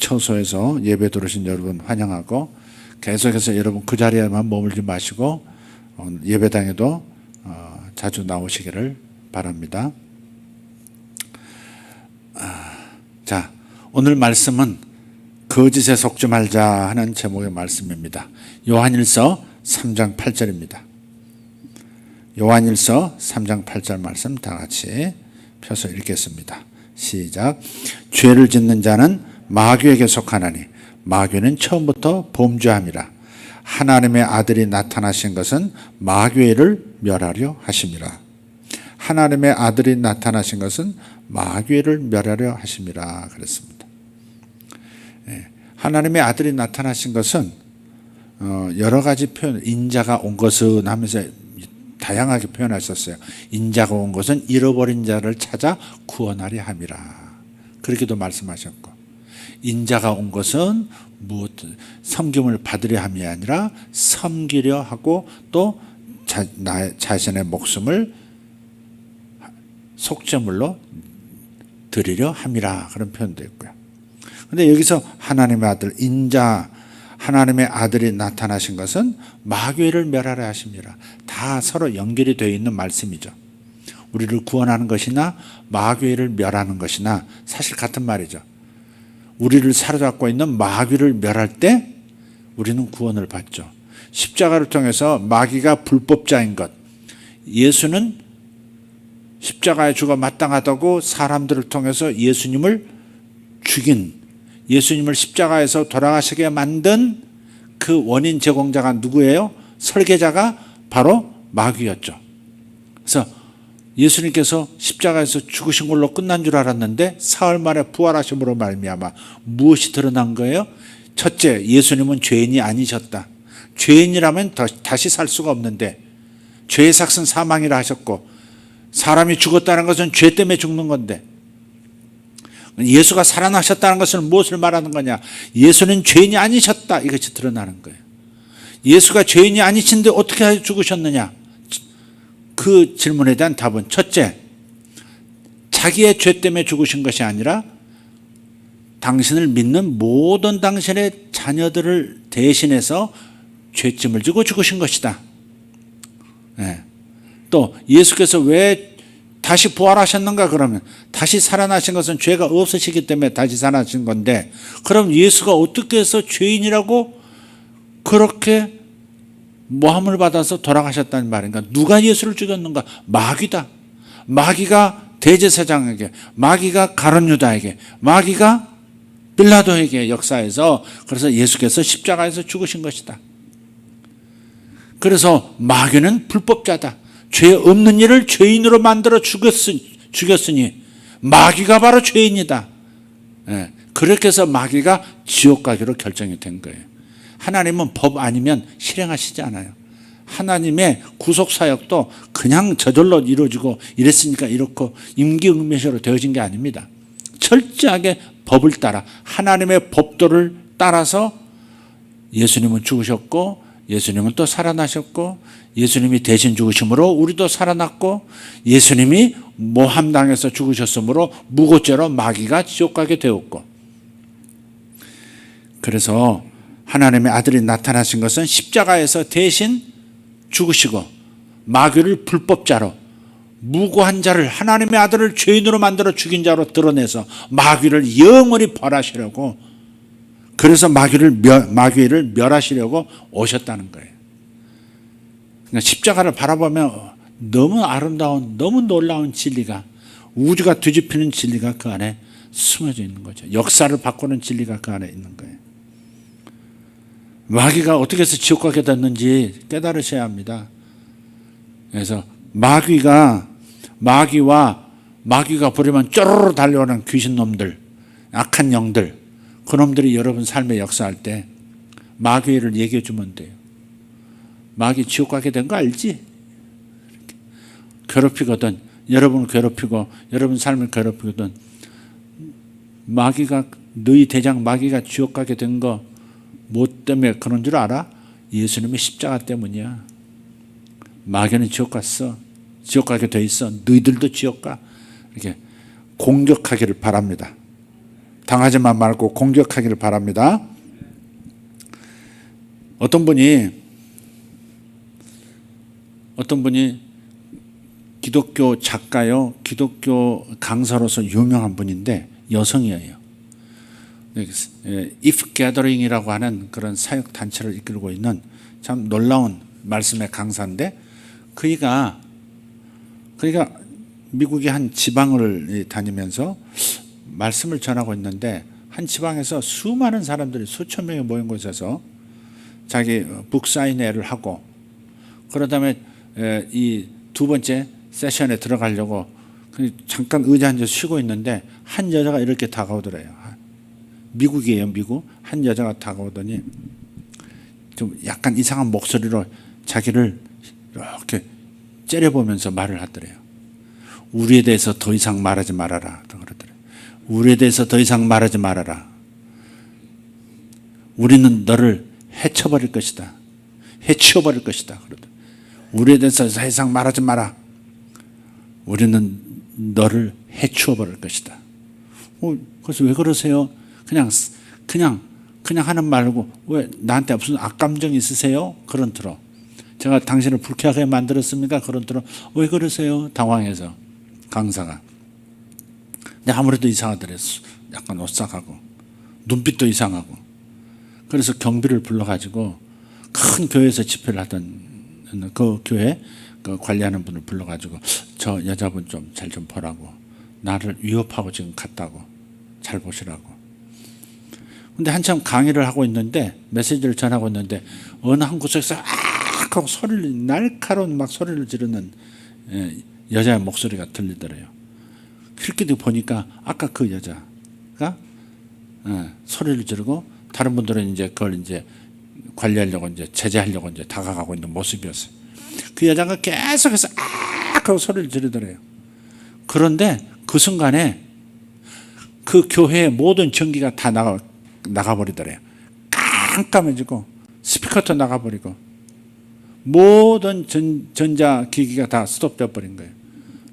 처소에서 예배 들으신 여러분 환영하고, 계속해서 여러분 그 자리에만 머물지 마시고 예배당에도 자주 나오시기를 바랍니다. 자, 오늘 말씀은 거짓에 속지 말자 하는 제목의 말씀입니다. 요한일서 3장 8절입니다. 요한일서 3장 8절 말씀 다 같이 펴서 읽겠습니다. 시작. 죄를 짓는 자는 마귀에게 속하나니 마귀는 처음부터 범죄함이라. 하나님의 아들이 나타나신 것은 마귀를 멸하려 하심이라. 하나님의 아들이 나타나신 것은 마귀를 멸하려 하심이라 그랬습니다. 하나님의 아들이 나타나신 것은 여러 가지 표현, 인자가 온 것은 하면서 다양하게 표현하셨어요. 인자가 온 것은 잃어버린 자를 찾아 구원하려 함이라. 그렇게도 말씀하셨고, 인자가 온 것은 섬김을 받으려 함이 아니라 섬기려 하고 또 자신의 목숨을 속죄물로 드리려 함이라, 그런 표현도 있고요. 그런데 여기서 하나님의 아들, 인자, 하나님의 아들이 나타나신 것은 마귀를 멸하려 하십니다. 다 서로 연결이 되어 있는 말씀이죠. 우리를 구원하는 것이나 마귀를 멸하는 것이나 사실 같은 말이죠. 우리를 사로잡고 있는 마귀를 멸할 때 우리는 구원을 받죠. 십자가를 통해서 마귀가 불법자인 것, 예수는 십자가에 죽어 마땅하다고 사람들을 통해서 예수님을 죽인, 예수님을 십자가에서 돌아가시게 만든 그 원인 제공자가 누구예요? 설계자가 바로 마귀였죠. 그래서 예수님께서 십자가에서 죽으신 걸로 끝난 줄 알았는데 사흘 만에 부활하심으로 말미암아 무엇이 드러난 거예요? 첫째, 예수님은 죄인이 아니셨다. 죄인이라면 다시 살 수가 없는데 죄의 삭은 사망이라 하셨고, 사람이 죽었다는 것은 죄 때문에 죽는 건데, 예수가 살아나셨다는 것은 무엇을 말하는 거냐? 예수는 죄인이 아니셨다, 이것이 드러나는 거예요. 예수가 죄인이 아니신데 어떻게 죽으셨느냐? 그 질문에 대한 답은, 첫째, 자기의 죄 때문에 죽으신 것이 아니라 당신을 믿는 모든 당신의 자녀들을 대신해서 죄짐을 지고 죽으신 것이다. 또 예수께서 왜 다시 부활하셨는가? 그러면 다시 살아나신 것은 죄가 없으시기 때문에 다시 살아나신 건데, 그럼 예수가 어떻게 해서 죄인이라고 그렇게 모함을 받아서 돌아가셨다는 말인가? 누가 예수를 죽였는가? 마귀다. 마귀가 대제사장에게, 마귀가 가룟 유다에게, 마귀가 빌라도에게 역사해서, 그래서 예수께서 십자가에서 죽으신 것이다. 그래서 마귀는 불법자다. 죄 없는 일을 죄인으로 만들어 죽였으니 마귀가 바로 죄인이다. 그렇게 해서 마귀가 지옥 가기로 결정이 된 거예요. 하나님은 법 아니면 실행하시지 않아요. 하나님의 구속사역도 그냥 저절로 이루어지고 이랬으니까 이렇고 임기응변으로 되어진 게 아닙니다. 철저하게 법을 따라, 하나님의 법도를 따라서 예수님은 죽으셨고, 예수님은 또 살아나셨고, 예수님이 대신 죽으심으로 우리도 살아났고, 예수님이 모함당해서 죽으셨으므로 무고죄로 마귀가 지옥 가게 되었고, 그래서 하나님의 아들이 나타나신 것은 십자가에서 대신 죽으시고 마귀를 불법자로, 무고한 자를, 하나님의 아들을 죄인으로 만들어 죽인 자로 드러내서 마귀를 영원히 벌하시려고, 그래서 마귀를 멸하시려고 오셨다는 거예요. 그러니까 십자가를 바라보면 너무 아름다운, 너무 놀라운 진리가, 우주가 뒤집히는 진리가 그 안에 숨어져 있는 거죠. 역사를 바꾸는 진리가 그 안에 있는 거예요. 마귀가 어떻게 해서 지옥 가게 됐는지 깨달으셔야 합니다. 그래서 마귀가 부리면 쪼르르 달려오는 귀신놈들, 악한 영들, 그놈들이 여러분 삶에 역사할 때 마귀를 얘기해 주면 돼요. 마귀 지옥 가게 된 거 알지? 괴롭히거든, 여러분을 괴롭히고 여러분 삶을 괴롭히거든, 마귀가, 너희 대장 마귀가 지옥 가게 된 거 뭐 때문에 그런 줄 알아? 예수님의 십자가 때문이야. 마귀는 지옥 갔어. 지옥 가게 돼 있어. 너희들도 지옥 가. 이렇게 공격하기를 바랍니다. 당하지만 말고 공격하기를 바랍니다. 어떤 분이 기독교 작가요, 기독교 강사로서 유명한 분인데 여성이에요. If Gathering이라고 하는 그런 사역 단체를 이끌고 있는 참 놀라운 말씀의 강사인데, 그러니까 미국의 한 지방을 다니면서 말씀을 전하고 있는데, 한 지방에서 수많은 사람들이 수천 명이 모인 곳에서 자기 북사인회를 하고, 그런 다음에 이 두 번째 세션에 들어가려고 잠깐 의자 앉아서 쉬고 있는데 한 여자가 이렇게 다가오더래요. 미국이에요, 미국. 한 여자가 다가오더니 좀 약간 이상한 목소리로 자기를 이렇게 째려보면서 말을 하더래요. 우리에 대해서 더 이상 말하지 말아라. 그러더래요. 우리에 대해서 더 이상 말하지 말아라. 우리는 너를 해쳐버릴 것이다. 해치워버릴 것이다. 그러더래요. 우리에 대해서 더 이상 말하지 마라. 우리는 너를 해치워버릴 것이다. 그래서 왜 그러세요? 그냥 하는 말고 왜 나한테 무슨 악감정이 있으세요? 그런 틀어. 제가 당신을 불쾌하게 만들었습니까? 그런 틀어. 왜 그러세요? 당황해서 강사가. 근데 아무래도 이상하더래요. 약간 오싹하고 눈빛도 이상하고. 그래서 경비를 불러가지고 큰 교회에서 집회를 하던 그 교회 그 관리하는 분을 불러가지고 저 여자분 좀 잘 좀 보라고, 나를 위협하고 지금 갔다고, 잘 보시라고. 근데 한참 강의를 하고 있는데, 메시지를 전하고 있는데 어느 한 곳에서 하고 날카로운 막 소리를 지르는 여자의 목소리가 들리더래요. 그렇게 보니까 아까 그 여자가 소리를 지르고 다른 분들은 이제 그걸 이제 관리하려고 이제 제재하려고 이제 다가가고 있는 모습이었어요. 그 여자가 계속해서 하고 소리를 지르더래요. 그런데 그 순간에 그 교회의 모든 전기가 다 나가버리더래요. 깜깜해지고 스피커도 나가버리고 모든 전자기기가 다 스톱되어 버린 거예요.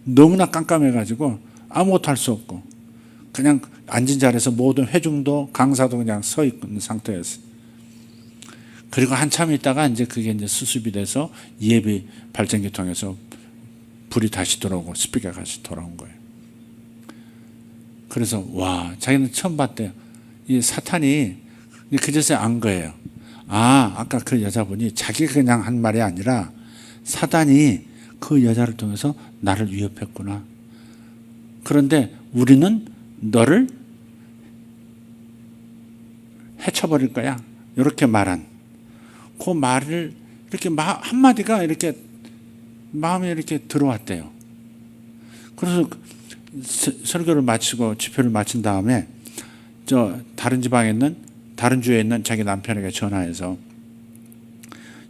너무나 깜깜해가지고 아무것도 할 수 없고 그냥 앉은 자리에서 모든 회중도 강사도 그냥 서 있는 상태였어요. 그리고 한참 있다가 이제 그게 이제 수습이 돼서 예비 발전기 통해서 불이 다시 들어오고 스피커가 다시 돌아온 거예요. 그래서 와, 자기는 처음 봤대요. 이 사탄이 그제서야 안 거예요. 아까 그 여자분이 자기가 그냥 한 말이 아니라 사탄이 그 여자를 통해서 나를 위협했구나. 그런데 우리는 너를 해쳐버릴 거야. 이렇게 말한 그 말을 이렇게 한마디가 이렇게 마음에 이렇게 들어왔대요. 그래서 설교를 마치고 집회를 마친 다음에 저 다른 지방에 있는 다른 주에 있는 자기 남편에게 전화해서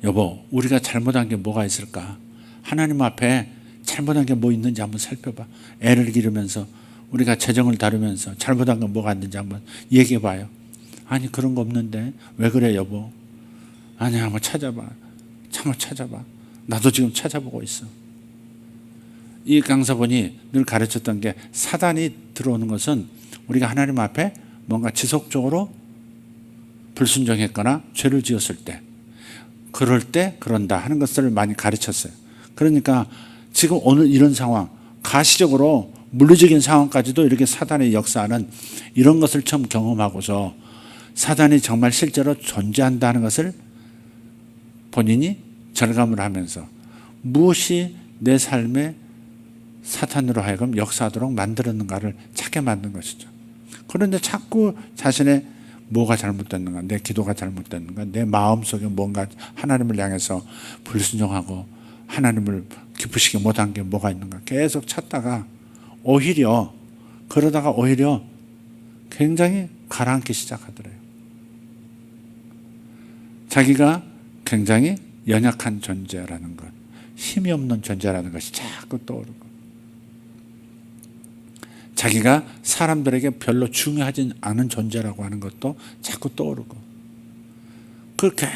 여보, 우리가 잘못한 게 뭐가 있을까? 하나님 앞에 잘못한 게 뭐 있는지 한번 살펴봐. 애를 기르면서 우리가 재정을 다루면서 잘못한 건 뭐가 있는지 한번 얘기해 봐요. 아니 그런 거 없는데 왜 그래 여보? 아니 한번 찾아봐. 한번 찾아봐. 나도 지금 찾아보고 있어. 이 강사분이 늘 가르쳤던 게 사단이 들어오는 것은 우리가 하나님 앞에 뭔가 지속적으로 불순종했거나 죄를 지었을 때, 그럴 때 그런다 하는 것을 많이 가르쳤어요. 그러니까 지금 오늘 이런 상황, 가시적으로 물리적인 상황까지도 이렇게 사단의 역사는 이런 것을 처음 경험하고서 사단이 정말 실제로 존재한다는 것을 본인이 절감을 하면서 무엇이 내 삶에 사탄으로 하여금 역사하도록 만들었는가를 찾게 만든 것이죠. 그런데 자꾸 자신의 뭐가 잘못됐는가, 내 기도가 잘못됐는가, 내 마음속에 뭔가 하나님을 향해서 불순종하고 하나님을 기쁘시게 못한 게 뭐가 있는가 계속 찾다가 오히려 그러다가 오히려 굉장히 가라앉기 시작하더래요. 자기가 굉장히 연약한 존재라는 것, 힘이 없는 존재라는 것이 자꾸 떠오르고, 자기가 사람들에게 별로 중요하지 않은 존재라고 하는 것도 자꾸 떠오르고, 그걸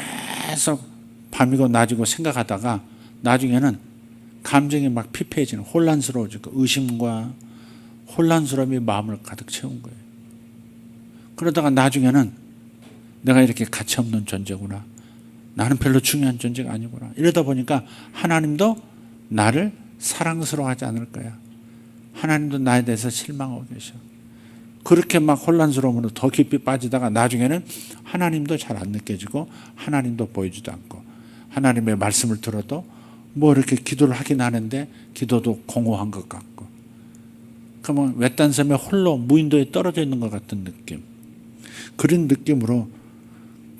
계속 밤이고 낮이고 생각하다가 나중에는 감정이 막 피폐해지는, 혼란스러워지고 의심과 혼란스러움이 마음을 가득 채운 거예요. 그러다가 나중에는 내가 이렇게 가치 없는 존재구나. 나는 별로 중요한 존재가 아니구나. 이러다 보니까 하나님도 나를 사랑스러워하지 않을 거야. 하나님도 나에 대해서 실망하고 계셔. 그렇게 막 혼란스러움으로 더 깊이 빠지다가 나중에는 하나님도 잘 안 느껴지고 하나님도 보이지도 않고 하나님의 말씀을 들어도 뭐 이렇게 기도를 하긴 하는데 기도도 공허한 것 같고 그러면 외딴 섬에 홀로 무인도에 떨어져 있는 것 같은 느낌. 그런 느낌으로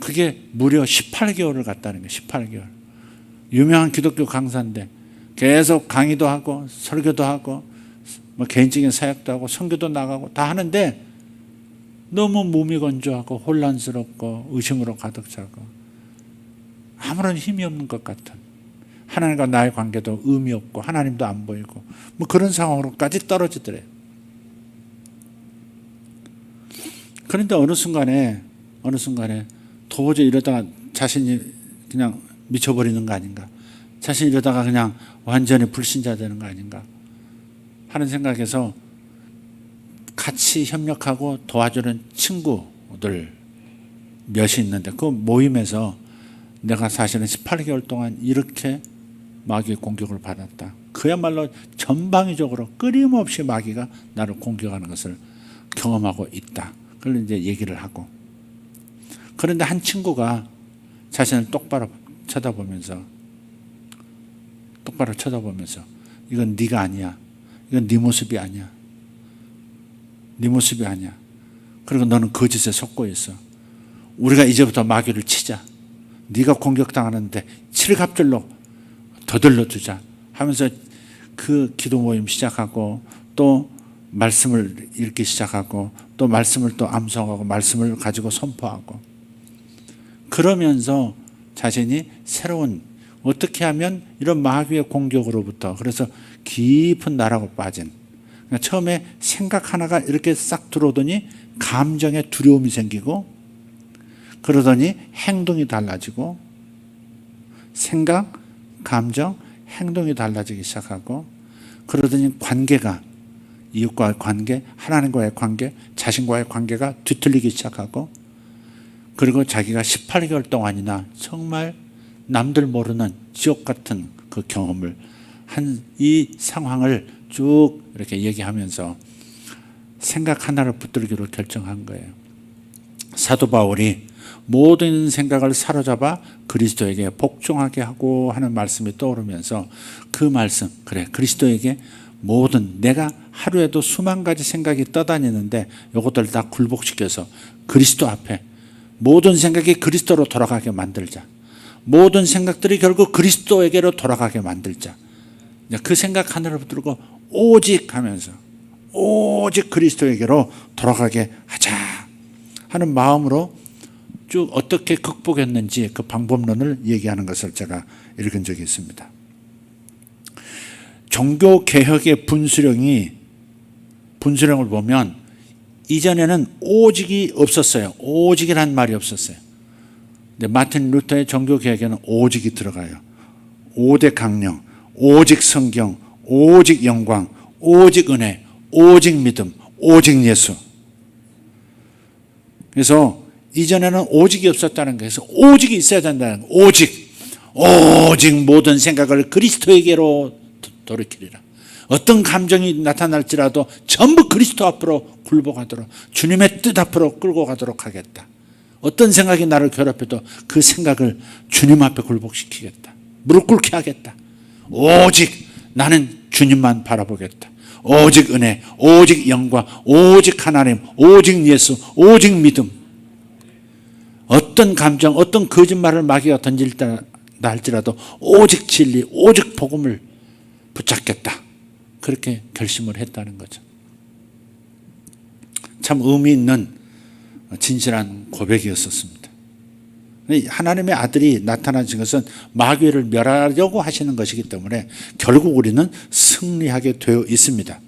그게 무려 18개월을 갔다는 거예요. 18개월. 유명한 기독교 강사인데 계속 강의도 하고 설교도 하고 뭐 개인적인 사역도 하고 선교도 나가고 다 하는데 너무 무미건조하고 혼란스럽고 의심으로 가득 차고 아무런 힘이 없는 것 같은, 하나님과 나의 관계도 의미 없고 하나님도 안 보이고 뭐 그런 상황으로까지 떨어지더래요. 그런데 어느 순간에 도저히 이러다가 자신이 그냥 미쳐버리는 거 아닌가, 자신이 이러다가 그냥 완전히 불신자 되는 거 아닌가 하는 생각에서 같이 협력하고 도와주는 친구들 몇이 있는데 그 모임에서 내가 사실은 18개월 동안 이렇게 마귀의 공격을 받았다. 그야말로 전방위적으로 끊임없이 마귀가 나를 공격하는 것을 경험하고 있다. 그걸 이제 얘기를 하고, 그런데 한 친구가 자신을 똑바로 쳐다보면서 이건 네가 아니야. 이건 네 모습이 아니야. 네 모습이 아니야. 그리고 너는 거짓에 속고 있어. 우리가 이제부터 마귀를 치자. 네가 공격당하는데 칠갑절로 더들러주자 하면서 그 기도 모임 시작하고 또 말씀을 읽기 시작하고 또 말씀을 또 암송하고 말씀을 가지고 선포하고, 그러면서 자신이 새로운, 어떻게 하면 이런 마귀의 공격으로부터, 그래서 깊은 나라고 빠진, 그러니까 처음에 생각 하나가 이렇게 싹 들어오더니 감정에 두려움이 생기고, 그러더니 행동이 달라지고, 생각, 감정, 행동이 달라지기 시작하고, 그러더니 관계가, 이웃과의 관계, 하나님과의 관계, 자신과의 관계가 뒤틀리기 시작하고, 그리고 자기가 18개월 동안이나 정말 남들 모르는 지옥 같은 그 경험을 한 이 상황을 쭉 이렇게 얘기하면서 생각 하나를 붙들기로 결정한 거예요. 사도 바울이 모든 생각을 사로잡아 그리스도에게 복종하게 하고 하는 말씀이 떠오르면서 그 말씀, 그래, 그리스도에게 모든, 내가 하루에도 수만 가지 생각이 떠다니는데 이것들 다 굴복시켜서 그리스도 앞에 모든 생각이 그리스도로 돌아가게 만들자. 모든 생각들이 결국 그리스도에게로 돌아가게 만들자. 그 생각 하나를 붙들고 오직 하면서 오직 그리스도에게로 돌아가게 하자 하는 마음으로 쭉 어떻게 극복했는지 그 방법론을 얘기하는 것을 제가 읽은 적이 있습니다. 종교개혁의 분수령을 보면 이전에는 오직이 없었어요. 오직이란 말이 없었어요. 근데 마틴 루터의 종교개혁에는 오직이 들어가요. 5대 강령, 오직 성경, 오직 영광, 오직 은혜, 오직 믿음, 오직 예수. 그래서 이전에는 오직이 없었다는 거예요. 그래서 오직이 있어야 된다는 거예요. 오직 모든 생각을 그리스도에게로 돌이키리라. 어떤 감정이 나타날지라도 전부 그리스도 앞으로 굴복하도록, 주님의 뜻 앞으로 끌고 가도록 하겠다. 어떤 생각이 나를 괴롭혀도 그 생각을 주님 앞에 굴복시키겠다. 무릎 꿇게 하겠다. 오직 나는 주님만 바라보겠다. 오직 은혜, 오직 영광, 오직 하나님, 오직 예수, 오직 믿음. 어떤 감정, 어떤 거짓말을 마귀가 던질다 할지라도 오직 진리, 오직 복음을 붙잡겠다. 그렇게 결심을 했다는 거죠. 참 의미 있는 진실한 고백이었었습니다. 하나님의 아들이 나타나신 것은 마귀를 멸하려고 하시는 것이기 때문에 결국 우리는 승리하게 되어 있습니다.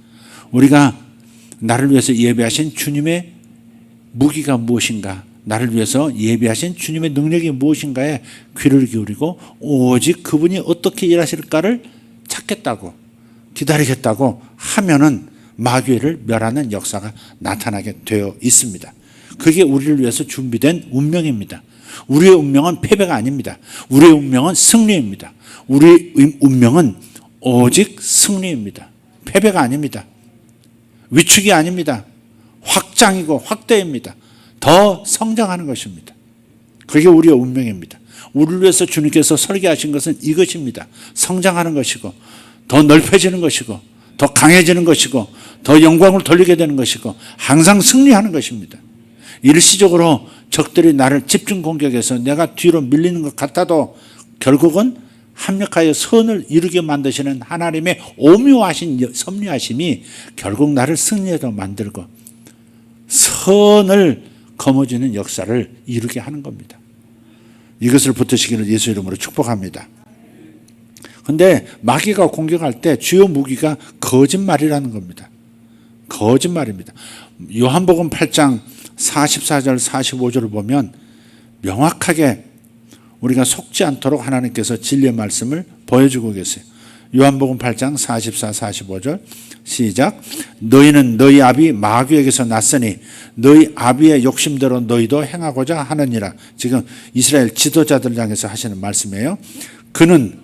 우리가 나를 위해서 예배하신 주님의 무기가 무엇인가, 나를 위해서 예비하신 주님의 능력이 무엇인가에 귀를 기울이고 오직 그분이 어떻게 일하실까를 찾겠다고, 기다리겠다고 하면은 마귀를 멸하는 역사가 나타나게 되어 있습니다. 그게 우리를 위해서 준비된 운명입니다. 우리의 운명은 패배가 아닙니다. 우리의 운명은 승리입니다. 우리의 운명은 오직 승리입니다. 패배가 아닙니다. 위축이 아닙니다. 확장이고 확대입니다. 더 성장하는 것입니다. 그게 우리의 운명입니다. 우리를 위해서 주님께서 설계하신 것은 이것입니다. 성장하는 것이고, 더 넓혀지는 것이고, 더 강해지는 것이고, 더 영광을 돌리게 되는 것이고, 항상 승리하는 것입니다. 일시적으로 적들이 나를 집중 공격해서 내가 뒤로 밀리는 것 같아도 결국은 합력하여 선을 이루게 만드시는 하나님의 오묘하신 섭리하심이 결국 나를 승리하게 만들고 선을 거머쥐는 역사를 이루게 하는 겁니다. 이것을 붙으시기를 예수 이름으로 축복합니다. 그런데 마귀가 공격할 때 주요 무기가 거짓말이라는 겁니다. 거짓말입니다. 요한복음 8장 44절 45절을 보면 명확하게 우리가 속지 않도록 하나님께서 진리의 말씀을 보여주고 계세요. 요한복음 8장 44, 45절 시작. 너희는 너희 아비 마귀에게서 났으니 너희 아비의 욕심대로 너희도 행하고자 하느니라. 지금 이스라엘 지도자들 향해서 하시는 말씀이에요. 그는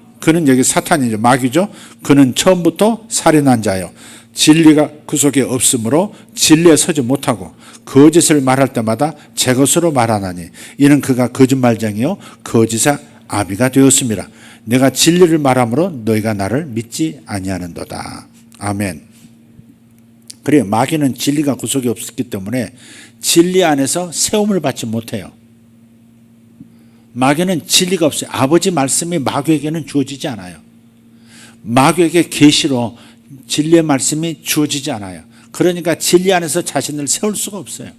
여기 사탄이죠. 마귀죠. 그는 처음부터 살인한 자요. 진리가 그 속에 없으므로 진리에 서지 못하고 거짓을 말할 때마다 제 것으로 말하나니 이는 그가 거짓말쟁이요 거짓의 아비가 되었습니다. 내가 진리를 말함으로 너희가 나를 믿지 아니하는도다. 아멘. 그래, 마귀는 진리가 그 속에 없었기 때문에 진리 안에서 세움을 받지 못해요. 마귀는 진리가 없어요. 아버지 말씀이 마귀에게는 주어지지 않아요. 마귀에게 계시로 진리의 말씀이 주어지지 않아요. 그러니까 진리 안에서 자신을 세울 수가 없어요.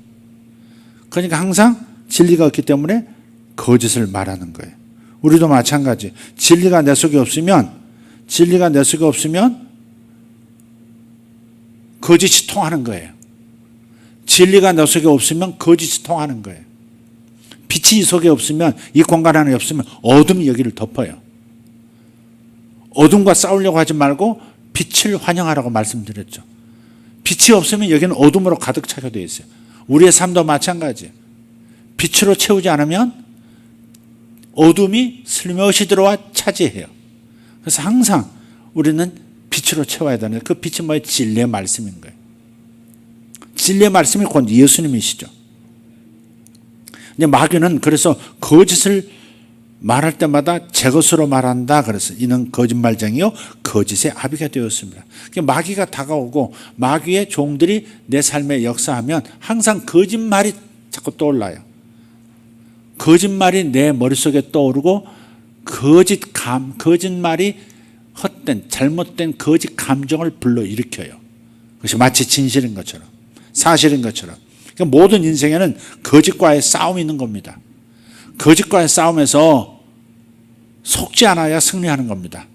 그러니까 항상 진리가 없기 때문에 거짓을 말하는 거예요. 우리도 마찬가지. 진리가 내 속에 없으면 거짓이 통하는 거예요. 진리가 내 속에 없으면 거짓이 통하는 거예요. 빛이 이 속에 없으면, 이 공간 안에 없으면 어둠이 여기를 덮어요. 어둠과 싸우려고 하지 말고 빛을 환영하라고 말씀드렸죠. 빛이 없으면 여기는 어둠으로 가득 차게 되어 있어요. 우리의 삶도 마찬가지예요. 빛으로 채우지 않으면 어둠이 슬며시 들어와 차지해요. 그래서 항상 우리는 빛으로 채워야 되는, 그 빛이 뭐예요? 진리의 말씀인 거예요. 진리의 말씀이 곧 예수님이시죠. 근데 마귀는 그래서 거짓을 말할 때마다 제 것으로 말한다. 그래서 이는 거짓말쟁이요 거짓의 아비가 되었습니다. 마귀가 다가오고 마귀의 종들이 내 삶에 역사하면 항상 거짓말이 자꾸 떠올라요. 거짓말이 내 머릿속에 떠오르고 거짓말이 헛된 잘못된 거짓 감정을 불러일으켜요. 그것이 마치 진실인 것처럼 사실인 것처럼. 그러니까 모든 인생에는 거짓과의 싸움이 있는 겁니다. 거짓과의 싸움에서 속지 않아야 승리하는 겁니다.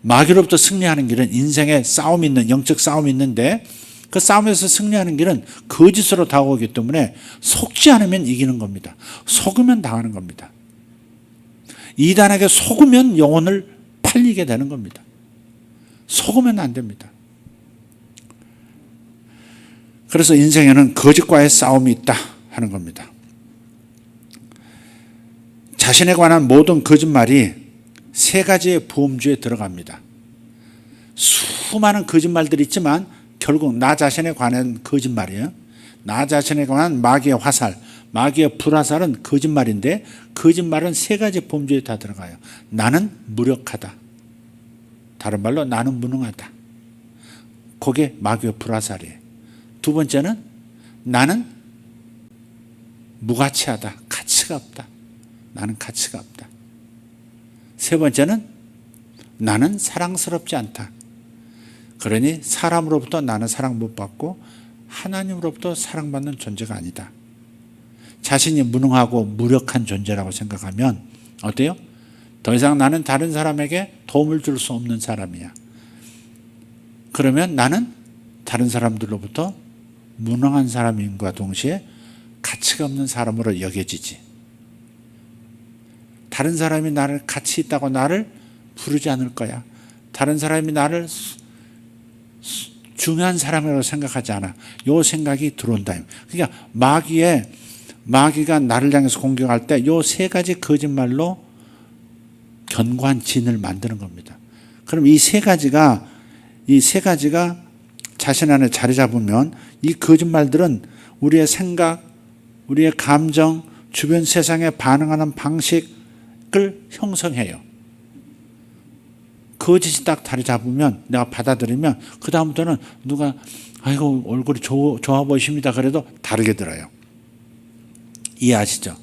마귀로부터 승리하는 길은 인생에 싸움이 있는, 영적 싸움이 있는데 그 싸움에서 승리하는 길은 거짓으로 다가오기 때문에 속지 않으면 이기는 겁니다. 속으면 당하는 겁니다. 이단에게 속으면 영혼을 팔리게 되는 겁니다. 속으면 안 됩니다. 그래서 인생에는 거짓과의 싸움이 있다 하는 겁니다. 자신에 관한 모든 거짓말이 세 가지의 보험주에 들어갑니다. 수많은 거짓말들이 있지만 결국 나 자신에 관한 거짓말이에요. 나 자신에 관한 마귀의 화살, 마귀의 불화살은 거짓말인데 거짓말은 세 가지 보험주에 다 들어가요. 나는 무력하다. 다른 말로 나는 무능하다. 그게 마귀의 불화살이에요. 두 번째는 나는 무가치하다. 가치가 없다. 나는 가치가 없다. 세 번째는 나는 사랑스럽지 않다. 그러니 사람으로부터 나는 사랑 못 받고 하나님으로부터 사랑받는 존재가 아니다. 자신이 무능하고 무력한 존재라고 생각하면 어때요? 더 이상 나는 다른 사람에게 도움을 줄 수 없는 사람이야. 그러면 나는 다른 사람들로부터 무능한 사람인과 동시에 가치가 없는 사람으로 여겨지지. 다른 사람이 나를 가치 있다고 나를 부르지 않을 거야. 다른 사람이 나를 중요한 사람이라고 생각하지 않아. 이 생각이 들어온다. 그러니까 마귀의 마귀가 나를 향해서 공격할 때 요 세 가지 거짓말로 견고한 진을 만드는 겁니다. 그럼 이 세 가지가 자신 안에 자리 잡으면 이 거짓말들은 우리의 생각, 우리의 감정, 주변 세상에 반응하는 방식을 형성해요. 거짓이 딱 자리 잡으면 내가 받아들이면 그 다음부터는 누가 아이고 얼굴이 좋아 보이십니다 그래도 다르게 들어요. 이해하시죠?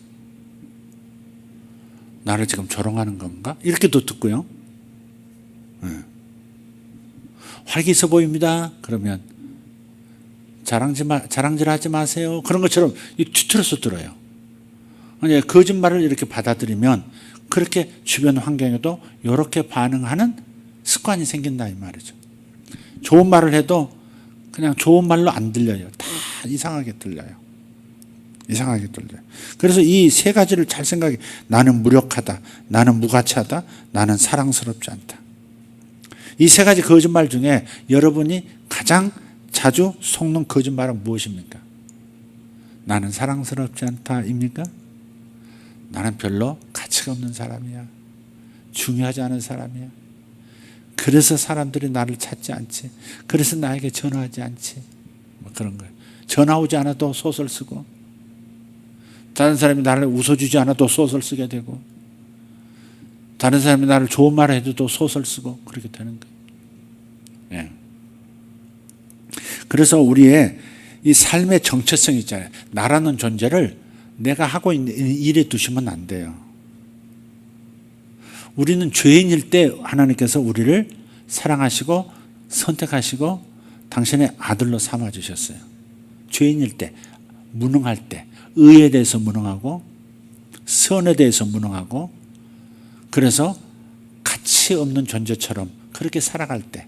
나를 지금 조롱하는 건가? 이렇게도 듣고요. 활기 있어 보입니다. 그러면 자랑질하지 마세요. 그런 것처럼 뒤틀어서 들어요. 거짓말을 이렇게 받아들이면 그렇게 주변 환경에도 이렇게 반응하는 습관이 생긴다 이 말이죠. 좋은 말을 해도 그냥 좋은 말로 안 들려요. 다 이상하게 들려요. 이상하게 들려요. 그래서 이 세 가지를 잘 생각해. 나는 무력하다. 나는 무가치하다. 나는 사랑스럽지 않다. 이 세 가지 거짓말 중에 여러분이 가장 자주 속는 거짓말은 무엇입니까? 나는 사랑스럽지 않다입니까? 나는 별로 가치가 없는 사람이야. 중요하지 않은 사람이야. 그래서 사람들이 나를 찾지 않지. 그래서 나에게 전화하지 않지. 뭐 그런 거예요. 전화 오지 않아도 소설 쓰고, 다른 사람이 나를 웃어주지 않아도 소설 쓰게 되고, 다른 사람이 나를 좋은 말을 해도 소설 쓰고 그렇게 되는 거예요. 예. 그래서 우리의 이 삶의 정체성이 있잖아요. 나라는 존재를 내가 하고 있는 일에 두시면 안 돼요. 우리는 죄인일 때 하나님께서 우리를 사랑하시고 선택하시고 당신의 아들로 삼아주셨어요. 죄인일 때, 무능할 때, 의에 대해서 무능하고 선에 대해서 무능하고 그래서 가치 없는 존재처럼 그렇게 살아갈 때,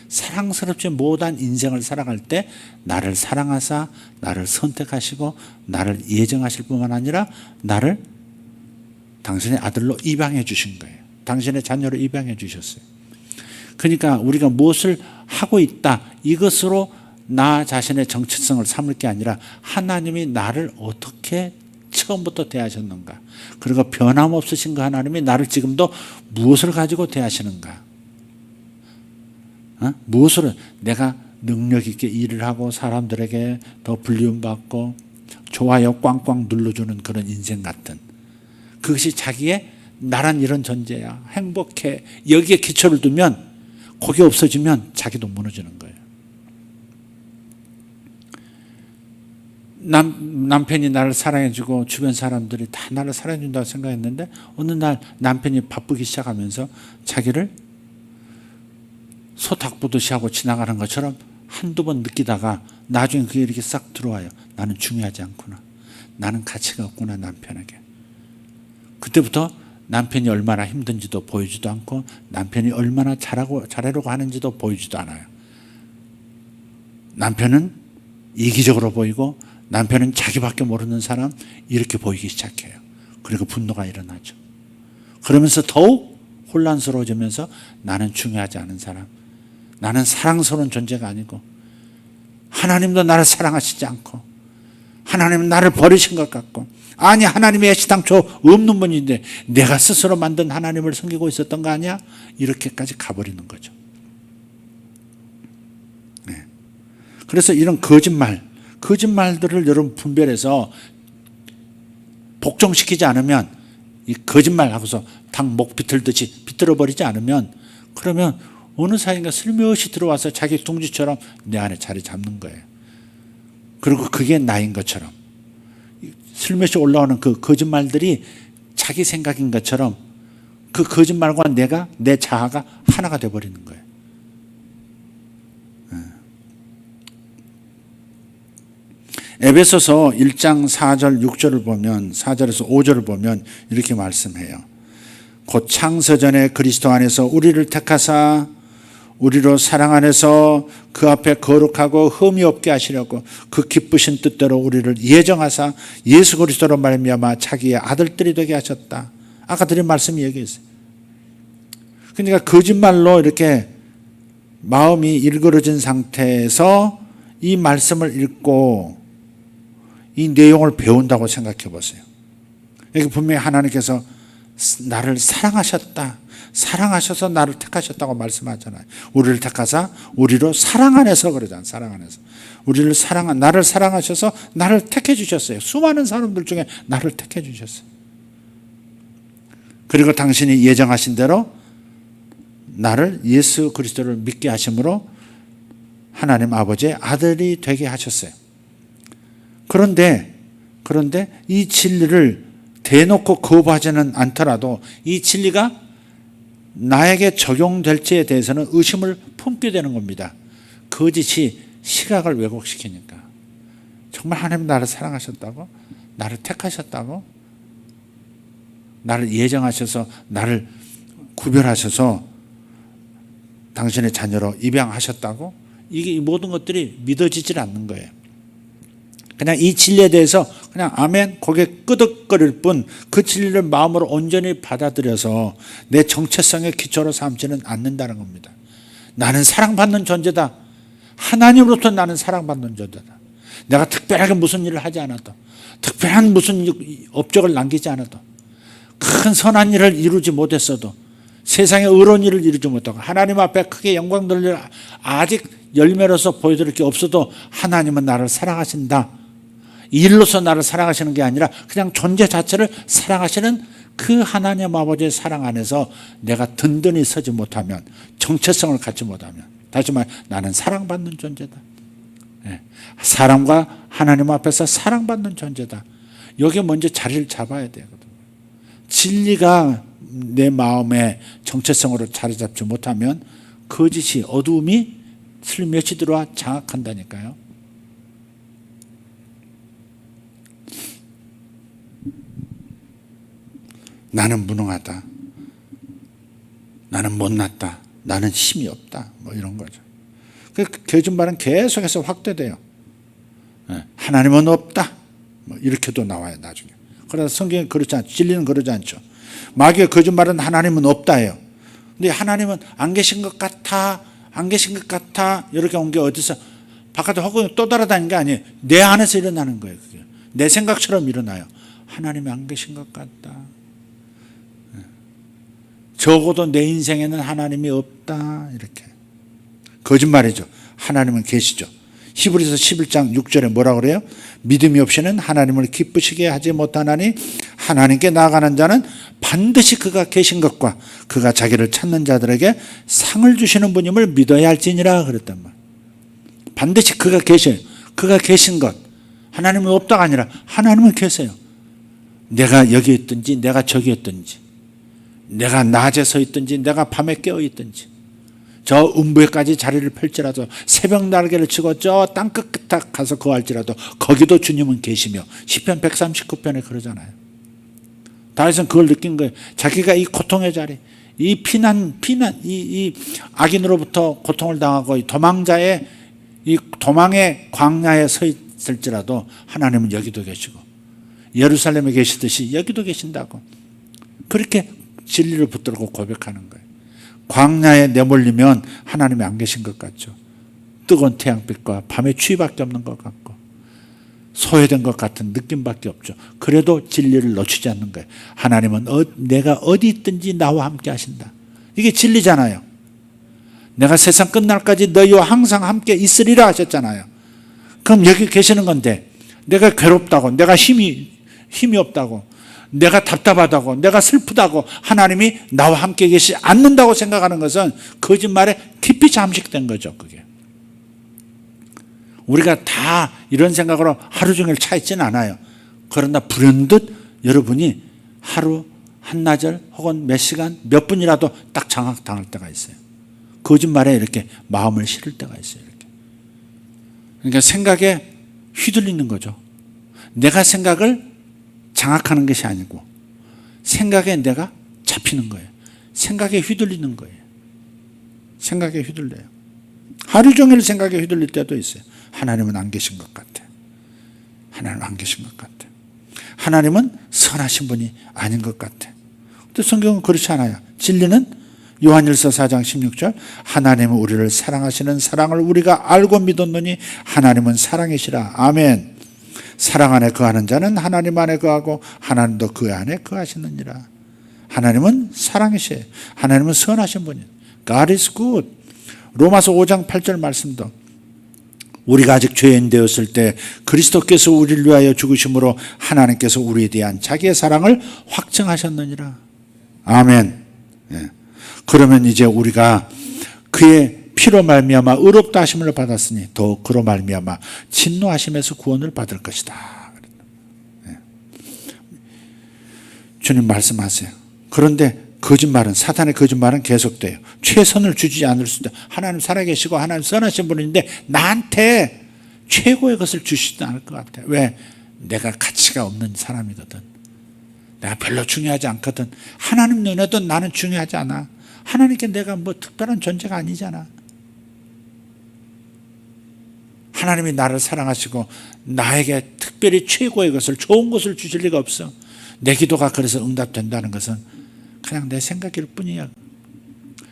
사랑스럽지 못한 인생을 살아갈 때 나를 사랑하사 나를 선택하시고 나를 예정하실 뿐만 아니라 나를 당신의 아들로 입양해 주신 거예요. 당신의 자녀로 입양해 주셨어요. 그러니까 우리가 무엇을 하고 있다 이것으로 나 자신의 정체성을 삼을 게 아니라 하나님이 나를 어떻게 처음부터 대하셨는가, 그리고 변함없으신 그 하나님이 나를 지금도 무엇을 가지고 대하시는가, 무엇으로 내가 능력 있게 일을 하고 사람들에게 더 불리움받고 좋아요 꽝꽝 눌러주는 그런 인생 같은, 그것이 자기의 나란 이런 존재야, 행복해, 여기에 기초를 두면 그게 없어지면 자기도 무너지는 거예요. 남편이 나를 사랑해주고 주변 사람들이 다 나를 사랑해준다고 생각했는데 어느 날 남편이 바쁘기 시작하면서 자기를 소탁 보듯이 하고 지나가는 것처럼 한두 번 느끼다가 나중에 그게 이렇게 싹 들어와요. 나는 중요하지 않구나. 나는 가치가 없구나 남편에게. 그때부터 남편이 얼마나 힘든지도 보이지도 않고 남편이 얼마나 잘하려고 하는지도 보이지도 않아요. 남편은 이기적으로 보이고 남편은 자기밖에 모르는 사람 이렇게 보이기 시작해요. 그리고 분노가 일어나죠. 그러면서 더욱 혼란스러워지면서 나는 중요하지 않은 사람, 나는 사랑스러운 존재가 아니고 하나님도 나를 사랑하시지 않고 하나님은 나를 버리신 것 같고, 아니 하나님이 애시당초 없는 분인데 내가 스스로 만든 하나님을 섬기고 있었던 거 아니야? 이렇게까지 가버리는 거죠. 네. 그래서 이런 거짓말들을 여러분 분별해서 복종시키지 않으면, 이 거짓말 하고서 닭 목 비틀듯이 비틀어버리지 않으면, 그러면 어느 사이인가 슬며시 들어와서 자기 둥지처럼 내 안에 자리 잡는 거예요. 그리고 그게 나인 것처럼 슬며시 올라오는 그 거짓말들이 자기 생각인 것처럼 그 거짓말과 내 자아가 하나가 되어버리는 거예요. 에베소서 1장 4절 6절을 보면, 4절에서 5절을 보면 이렇게 말씀해요. 곧 창세전에 그리스도 안에서 우리를 택하사 우리로 사랑 안에서 그 앞에 거룩하고 흠이 없게 하시려고 그 기쁘신 뜻대로 우리를 예정하사 예수 그리스도로 말미암아 자기의 아들들이 되게 하셨다. 아까 드린 말씀이 여기 있어요. 그러니까 거짓말로 이렇게 마음이 일그러진 상태에서 이 말씀을 읽고 이 내용을 배운다고 생각해 보세요. 여기 분명히 하나님께서 나를 사랑하셨다, 사랑하셔서 나를 택하셨다고 말씀하잖아요. 우리를 택하사 우리로 사랑 안에서 그러잖아요. 사랑 안에서 나를 사랑하셔서 나를 택해 주셨어요. 수많은 사람들 중에 나를 택해 주셨어요. 그리고 당신이 예정하신 대로 나를 예수 그리스도를 믿게 하심으로 하나님 아버지의 아들이 되게 하셨어요. 그런데 이 진리를 대놓고 거부하지는 않더라도 이 진리가 나에게 적용될지에 대해서는 의심을 품게 되는 겁니다. 거짓이 시각을 왜곡시키니까. 정말 하나님 나를 사랑하셨다고? 나를 택하셨다고? 나를 예정하셔서 나를 구별하셔서 당신의 자녀로 입양하셨다고? 이게 이 모든 것들이 믿어지질 않는 거예요. 그냥 이 진리에 대해서 그냥 아멘 고개 끄덕거릴 뿐 그 진리를 마음으로 온전히 받아들여서 내 정체성의 기초로 삼지는 않는다는 겁니다. 나는 사랑받는 존재다. 하나님으로부터 나는 사랑받는 존재다. 내가 특별하게 무슨 일을 하지 않아도, 특별한 무슨 업적을 남기지 않아도, 큰 선한 일을 이루지 못했어도, 세상의 의로운 일을 이루지 못하고 하나님 앞에 크게 영광 돌릴 아직 열매로서 보여드릴 게 없어도 하나님은 나를 사랑하신다. 일로서 나를 사랑하시는 게 아니라 그냥 존재 자체를 사랑하시는 그 하나님 아버지의 사랑 안에서 내가 든든히 서지 못하면, 정체성을 갖지 못하면, 다시 말해 나는 사랑받는 존재다. 사람과 하나님 앞에서 사랑받는 존재다. 여기에 먼저 자리를 잡아야 되거든요. 진리가 내 마음의 정체성으로 자리 잡지 못하면 거짓이, 어두움이 슬며시 들어와 장악한다니까요. 나는 무능하다, 나는 못났다, 나는 힘이 없다, 뭐 이런 거죠. 그 거짓말은 계속해서 확대돼요. 하나님은 없다, 뭐 이렇게도 나와요 나중에. 그러나 성경이 그렇지 않죠. 진리는 그러지 않죠. 마귀의 거짓말은 하나님은 없다예요. 근데 하나님은 안 계신 것 같아, 안 계신 것 같아, 이렇게 온 게 어디서 바깥에 혹은 또 따라다니는 게 아니에요. 내 안에서 일어나는 거예요. 그게 내 생각처럼 일어나요. 하나님이 안 계신 것 같다, 적어도 내 인생에는 하나님이 없다, 이렇게 거짓말이죠. 하나님은 계시죠. 히브리서 11장 6절에 뭐라 그래요? 믿음이 없이는 하나님을 기쁘시게 하지 못하나니 하나님께 나아가는 자는 반드시 그가 계신 것과 그가 자기를 찾는 자들에게 상을 주시는 분임을 믿어야 할지니라 그랬단 말이에요. 반드시 그가 계셔요. 그가 계신 것, 하나님은 없다가 아니라 하나님은 계세요. 내가 여기 있든지 내가 저기 있든지, 내가 낮에 서 있든지 내가 밤에 깨어 있든지, 저 음부에까지 자리를 펼지라도, 새벽 날개를 치고 저 땅끝 끝에 가서 거할지라도 거기도 주님은 계시며, 시편 139편에 그러잖아요. 다윗은 그걸 느낀 거예요. 자기가 이 고통의 자리, 이 이 악인으로부터 고통을 당하고 이 도망자의 이 도망의 광야에 서 있을지라도 하나님은 여기도 계시고 예루살렘에 계시듯이 여기도 계신다고, 그렇게 진리를 붙들고 고백하는 거예요. 광야에 내몰리면 하나님이 안 계신 것 같죠. 뜨거운 태양빛과 밤의 추위밖에 없는 것 같고 소외된 것 같은 느낌밖에 없죠. 그래도 진리를 놓치지 않는 거예요. 하나님은 내가 어디 있든지 나와 함께 하신다. 이게 진리잖아요. 내가 세상 끝날까지 너희와 항상 함께 있으리라 하셨잖아요. 그럼 여기 계시는 건데 내가 괴롭다고, 내가 힘이 없다고, 내가 답답하다고, 내가 슬프다고 하나님이 나와 함께 계시지 않는다고 생각하는 것은 거짓말에 깊이 잠식된 거죠. 그게 우리가 다 이런 생각으로 하루 종일 차 있지는 않아요. 그러나 불현듯 여러분이 하루 한나절 혹은 몇 시간 몇 분이라도 딱 장악당할 때가 있어요. 거짓말에 이렇게 마음을 실을 때가 있어요. 이렇게. 그러니까 생각에 휘둘리는 거죠. 내가 생각을 장악하는 것이 아니고 생각에 내가 잡히는 거예요. 생각에 휘둘리는 거예요. 생각에 휘둘려요. 하루 종일 생각에 휘둘릴 때도 있어요. 하나님은 안 계신 것 같아. 하나님은 안 계신 것 같아. 하나님은 선하신 분이 아닌 것 같아. 근데 성경은 그렇지 않아요. 진리는 요한일서 4장 16절, 하나님은 우리를 사랑하시는 사랑을 우리가 알고 믿었노니 하나님은 사랑이시라. 아멘. 사랑 안에 거하는 자는 하나님 안에 거하고 하나님도 그 안에 거하시느니라. 하나님은 사랑이시에요. 하나님은 선하신 분이에요. God is good. 로마서 5장 8절 말씀도 우리가 아직 죄인 되었을 때 그리스도께서 우리를 위하여 죽으심으로 하나님께서 우리에 대한 자기의 사랑을 확증하셨느니라. 아멘. 예. 그러면 이제 우리가 그의 피로 말미암아 의롭다 하심을 받았으니 더 그로 말미암아 진노하심에서 구원을 받을 것이다. 예. 주님 말씀하세요. 그런데 거짓말은, 사탄의 거짓말은 계속돼요. 최선을 주지 않을 수도. 하나님 살아계시고 하나님 선하신 분인데 나한테 최고의 것을 주시지 않을 것 같아. 왜? 내가 가치가 없는 사람이거든. 내가 별로 중요하지 않거든. 하나님 눈에도 나는 중요하지 않아. 하나님께 내가 뭐 특별한 존재가 아니잖아. 하나님이 나를 사랑하시고 나에게 특별히 최고의 것을, 좋은 것을 주실 리가 없어. 내 기도가 그래서 응답된다는 것은 그냥 내 생각일 뿐이야.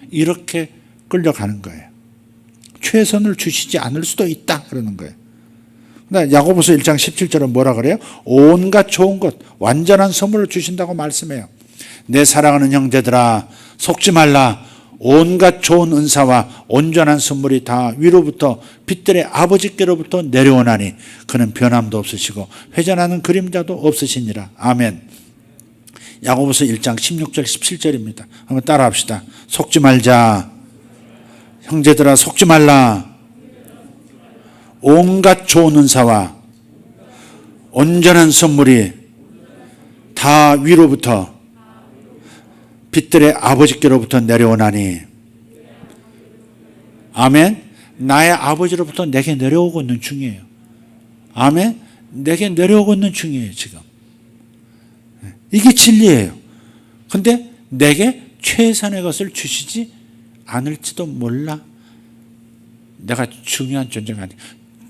이렇게 끌려가는 거예요. 최선을 주시지 않을 수도 있다 그러는 거예요. 야고보서 1장 17절은 뭐라 그래요? 온갖 좋은 것, 완전한 선물을 주신다고 말씀해요. 내 사랑하는 형제들아, 속지 말라. 온갖 좋은 은사와 온전한 선물이 다 위로부터 빛들의 아버지께로부터 내려오나니 그는 변함도 없으시고 회전하는 그림자도 없으시니라. 아멘. 야고보서 1장 16절 17절입니다. 한번 따라합시다. 속지 말자. 형제들아, 속지 말라. 온갖 좋은 은사와 온전한 선물이 다 위로부터 빛들의 아버지께로부터 내려오나니. 아멘. 나의 아버지로부터 내게 내려오고 있는 중이에요. 아멘. 내게 내려오고 있는 중이에요 지금. 이게 진리예요. 근데 내게 최선의 것을 주시지 않을지도 몰라. 내가 중요한 존재가 아니야.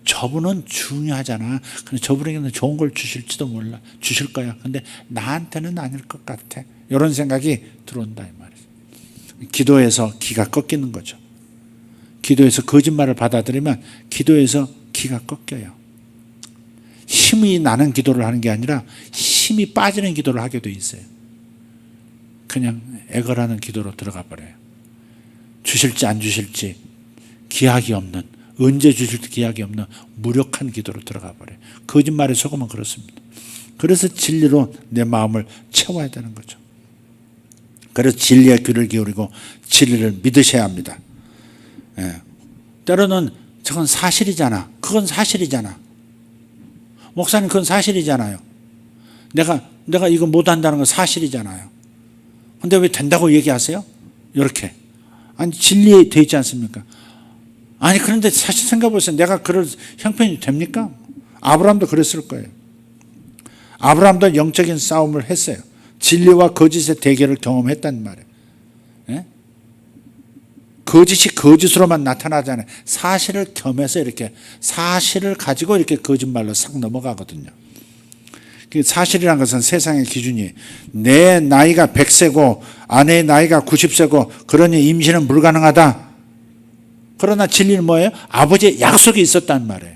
저분은 중요하잖아. 근데 저분에게는 좋은 걸 주실지도 몰라. 주실 거야. 근데 나한테는 아닐 것 같아. 이런 생각이 들어온다 이 말이죠. 기도에서 기가 꺾이는 거죠. 기도에서 거짓말을 받아들이면 기도에서 기가 꺾여요. 힘이 나는 기도를 하는 게 아니라 힘이 빠지는 기도를 하게 돼 있어요. 그냥 애걸하는 기도로 들어가 버려요. 주실지 안 주실지 기약이 없는, 언제 주실지 기약이 없는 무력한 기도로 들어가 버려요. 거짓말에 속으면 그렇습니다. 그래서 진리로 내 마음을 채워야 되는 거죠. 그래서 진리의 귀를 기울이고 진리를 믿으셔야 합니다. 예. 때로는 저건 사실이잖아. 그건 사실이잖아. 목사님 그건 사실이잖아요. 내가 이거 못한다는 건 사실이잖아요. 근데 왜 된다고 얘기하세요? 이렇게. 아니 진리에 되어 있지 않습니까? 아니 그런데 사실 생각해보세요. 내가 그럴 형편이 됩니까? 아브라함도 그랬을 거예요. 아브라함도 영적인 싸움을 했어요. 진리와 거짓의 대결을 경험했단 말이에요. 예? 거짓이 거짓으로만 나타나잖아요. 사실을 겸해서 이렇게 사실을 가지고 이렇게 거짓말로 싹 넘어가거든요. 사실이란 것은 세상의 기준이 내 나이가 100세고 아내의 나이가 90세고 그러니 임신은 불가능하다. 그러나 진리는 뭐예요? 아버지의 약속이 있었단 말이에요.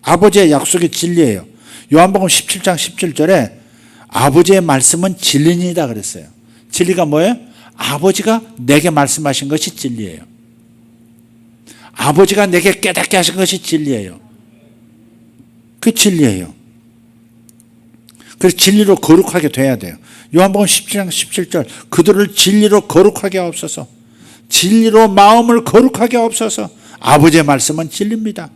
아버지의 약속이 진리예요. 요한복음 17장 17절에 아버지의 말씀은 진리니다 그랬어요. 진리가 뭐예요? 아버지가 내게 말씀하신 것이 진리예요. 아버지가 내게 깨닫게 하신 것이 진리예요. 그 진리예요. 그래서 진리로 거룩하게 돼야 돼요. 요한복음 17장 17절 그들을 진리로 거룩하게 하옵소서. 진리로 마음을 거룩하게 하옵소서. 아버지의 말씀은 진리입니다.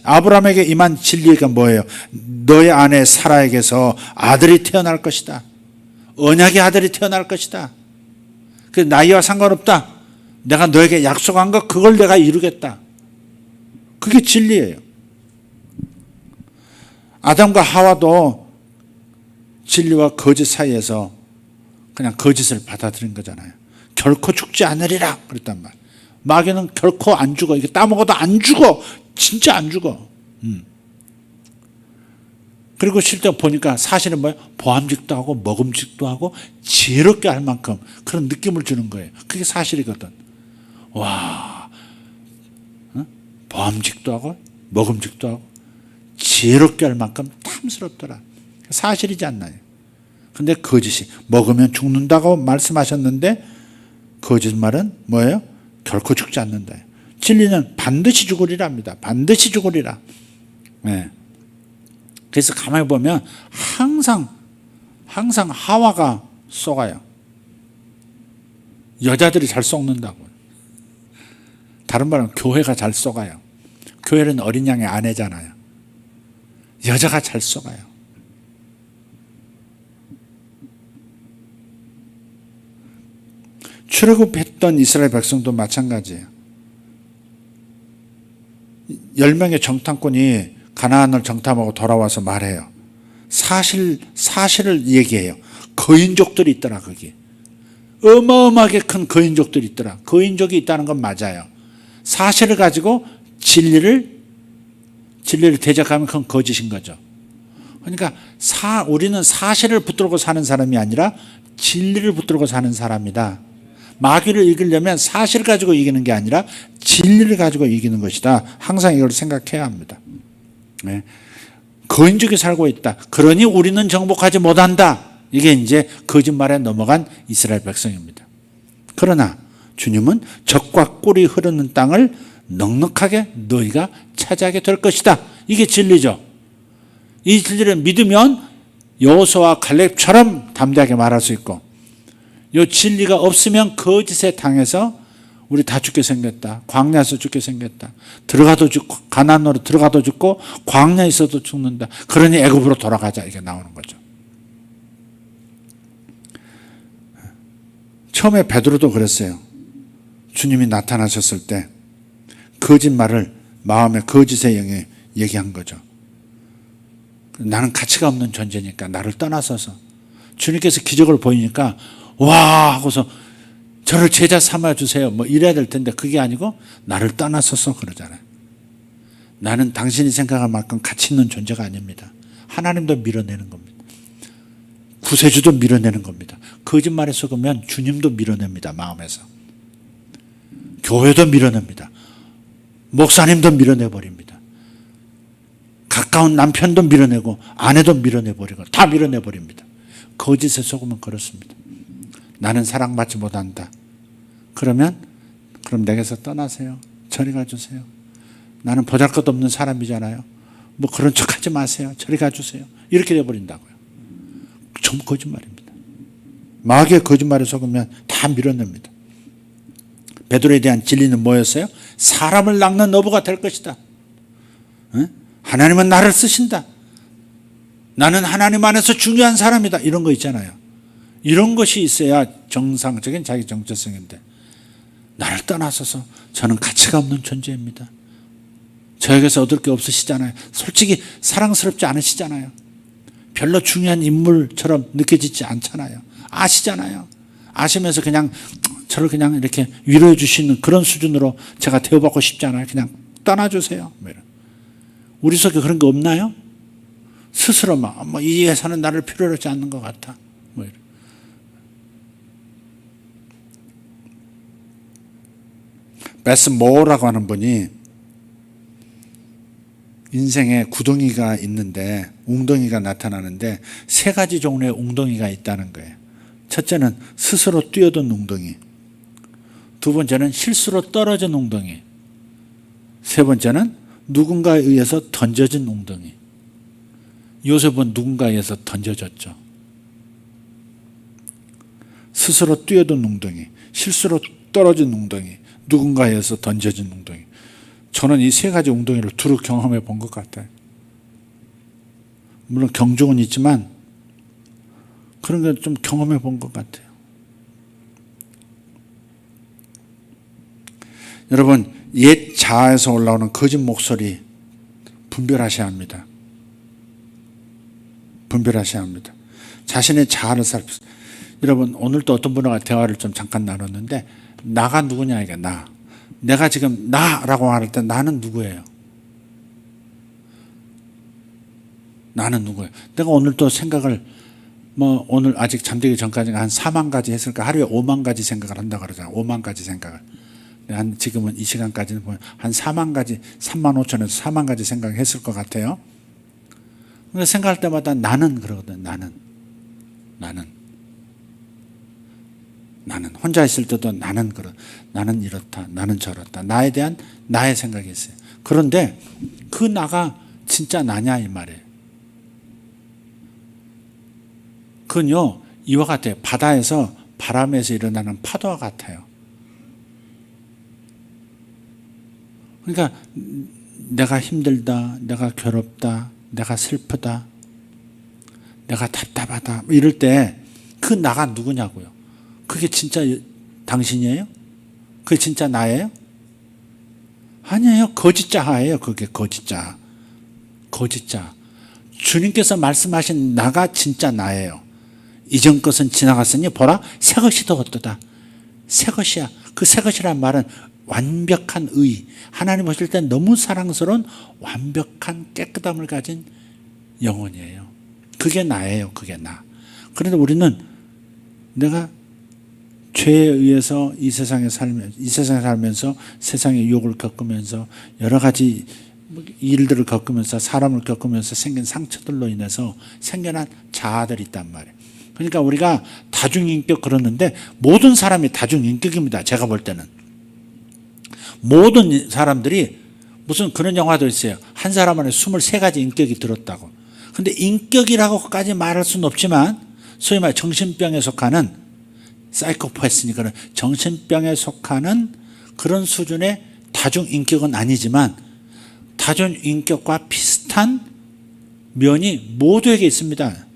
아브라함에게 임한 진리가 뭐예요? 너의 아내 사라에게서 아들이 태어날 것이다. 언약의 아들이 태어날 것이다. 그 나이와 상관없다. 내가 너에게 약속한 것 그걸 내가 이루겠다. 그게 진리예요. 아담과 하와도 진리와 거짓 사이에서 그냥 거짓을 받아들인 거잖아요. 결코 죽지 않으리라 그랬단 말. 마귀는 결코 안 죽어. 이게 따먹어도 안 죽어. 진짜 안 죽어. 그리고 실제 보니까 사실은 뭐예요? 보암직도 하고 먹음직도 하고 지혜롭게 할 만큼 그런 느낌을 주는 거예요. 그게 사실이거든. 와, 보암직도 하고 먹음직도 하고 지혜롭게 할 만큼 탐스럽더라. 사실이지 않나요? 근데 거짓이 먹으면 죽는다고 말씀하셨는데 거짓말은 뭐예요? 결코 죽지 않는다. 진리는 반드시 죽으리랍니다. 반드시 죽으리라. 네. 그래서 가만히 보면 항상 하와가 속아요. 여자들이 잘 속는다고. 다른 말은 교회가 잘 속아요. 교회는 어린 양의 아내잖아요. 여자가 잘 속아요. 출애굽했던 이스라엘 백성도 마찬가지예요. 10명의 정탐꾼이 가나안을 정탐하고 돌아와서 말해요. 사실을 얘기해요. 거인족들이 있더라. 거기 어마어마하게 큰 거인족들이 있더라. 거인족이 있다는 건 맞아요. 사실을 가지고 진리를 대적하면 그건 거짓인 거죠. 그러니까 우리는 사실을 붙들고 사는 사람이 아니라 진리를 붙들고 사는 사람이다. 마귀를 이기려면 사실을 가지고 이기는 게 아니라 진리를 가지고 이기는 것이다. 항상 이걸 생각해야 합니다. 네. 거인족이 살고 있다. 그러니 우리는 정복하지 못한다. 이게 이제 거짓말에 넘어간 이스라엘 백성입니다. 그러나 주님은 적과 꿀이 흐르는 땅을 넉넉하게 너희가 차지하게 될 것이다. 이게 진리죠. 이 진리를 믿으면 여호수아와 갈렙처럼 담대하게 말할 수 있고, 이 진리가 없으면 거짓에 당해서 우리 다 죽게 생겼다. 광야에서 죽게 생겼다. 들어가도 죽고 가나안으로 들어가도 죽고 광야에 있어도 죽는다. 그러니 애굽으로 돌아가자. 이게 나오는 거죠. 처음에 베드로도 그랬어요. 주님이 나타나셨을 때 거짓말을 마음의 거짓의 영에 얘기한 거죠. 나는 가치가 없는 존재니까 나를 떠나서서, 주님께서 기적을 보이니까 와 하고서 저를 제자 삼아주세요 뭐 이래야 될 텐데 그게 아니고 나를 떠나서서 그러잖아요. 나는 당신이 생각할 만큼 가치 있는 존재가 아닙니다. 하나님도 밀어내는 겁니다. 구세주도 밀어내는 겁니다. 거짓말에 속으면 주님도 밀어냅니다. 마음에서. 교회도 밀어냅니다. 목사님도 밀어내버립니다. 가까운 남편도 밀어내고 아내도 밀어내버리고 다 밀어내버립니다. 거짓에 속으면 그렇습니다. 나는 사랑받지 못한다. 그럼 내게서 떠나세요. 저리 가주세요. 나는 보잘것없는 사람이잖아요. 뭐 그런 척하지 마세요. 저리 가주세요. 이렇게 돼버린다고요. 전부 거짓말입니다. 마귀의 거짓말에 속으면 다 밀어냅니다. 베드로에 대한 진리는 뭐였어요? 사람을 낚는 어부가 될 것이다. 하나님은 나를 쓰신다. 나는 하나님 안에서 중요한 사람이다. 이런 거 있잖아요. 이런 것이 있어야 정상적인 자기 정체성인데, 나를 떠나서서 저는 가치가 없는 존재입니다. 저에게서 얻을 게 없으시잖아요. 솔직히 사랑스럽지 않으시잖아요. 별로 중요한 인물처럼 느껴지지 않잖아요. 아시잖아요. 아시면서 그냥 저를 그냥 이렇게 위로해 주시는 그런 수준으로 제가 대우받고 싶지 않아요. 그냥 떠나주세요. 우리 속에 그런 게 없나요? 스스로 이 회사는 나를 필요로 하지 않는 것 같아. 베스 모어라고 하는 분이 인생에 구덩이가 있는데 웅덩이가 나타나는데 세 가지 종류의 웅덩이가 있다는 거예요. 첫째는 스스로 뛰어든 웅덩이, 두 번째는 실수로 떨어진 웅덩이, 세 번째는 누군가에 의해서 던져진 웅덩이. 요셉은 누군가에 의해서 던져졌죠. 스스로 뛰어든 웅덩이, 실수로 떨어진 웅덩이, 누군가에 의해서 던져진 웅덩이. 저는 이 세 가지 웅덩이를 두루 경험해 본 것 같아요. 물론 경종은 있지만 그런 걸 좀 경험해 본 것 같아요. 여러분, 옛 자아에서 올라오는 거짓 목소리 분별하셔야 합니다. 분별하셔야 합니다. 자신의 자아를 살피세요. 여러분, 오늘도 어떤 분과 대화를 좀 잠깐 나눴는데, 나가 누구냐 이게 나. 내가 지금 나라고 할 때 나는 누구예요? 나는 누구예요? 내가 오늘도 생각을 오늘 아직 잠들기 전까지 한 4만 가지 했을까? 하루에 5만 가지 생각을 한다고 그러잖아요. 5만 가지 생각을. 지금은 이 시간까지는 보면 한 4만 가지, 3만 5천에서 4만 가지 생각을 했을 것 같아요. 그러니까 생각할 때마다 나는 그러거든. 나는 혼자 있을 때도 나는 이렇다, 나는 저렇다. 나에 대한 나의 생각이 있어요. 그런데 그 나가 진짜 나냐 이 말이에요. 그건요 이와 같아요. 바다에서 바람에서 일어나는 파도와 같아요. 그러니까 내가 힘들다, 내가 괴롭다, 내가 슬프다, 내가 답답하다 이럴 때 그 나가 누구냐고요. 그게 진짜 당신이에요? 그게 진짜 나예요? 아니에요. 거짓자예요. 그게 거짓자. 주님께서 말씀하신 나가 진짜 나예요. 이전 것은 지나갔으니 보라 새 것이 더 어떠다. 새 것이야. 그 새 것이란 말은 완벽한 의, 하나님 보실 때 너무 사랑스러운 완벽한 깨끗함을 가진 영혼이에요. 그게 나예요. 그게 나. 그런데 우리는 내가 죄에 의해서 이 세상에 살면서 세상의 유혹을 겪으면서 여러 가지 일들을 겪으면서 사람을 겪으면서 생긴 상처들로 인해서 생겨난 자아들이 있단 말이에요. 그러니까 우리가 다중인격 그러는데 모든 사람이 다중인격입니다. 제가 볼 때는. 모든 사람들이 무슨 그런 영화도 있어요. 한 사람 안에 23가지 인격이 들었다고. 근데 인격이라고까지 말할 수는 없지만 소위 말해 정신병에 속하는 사이코패스니까 정신병에 속하는 그런 수준의 다중인격은 아니지만 다중인격과 비슷한 면이 모두에게 있습니다.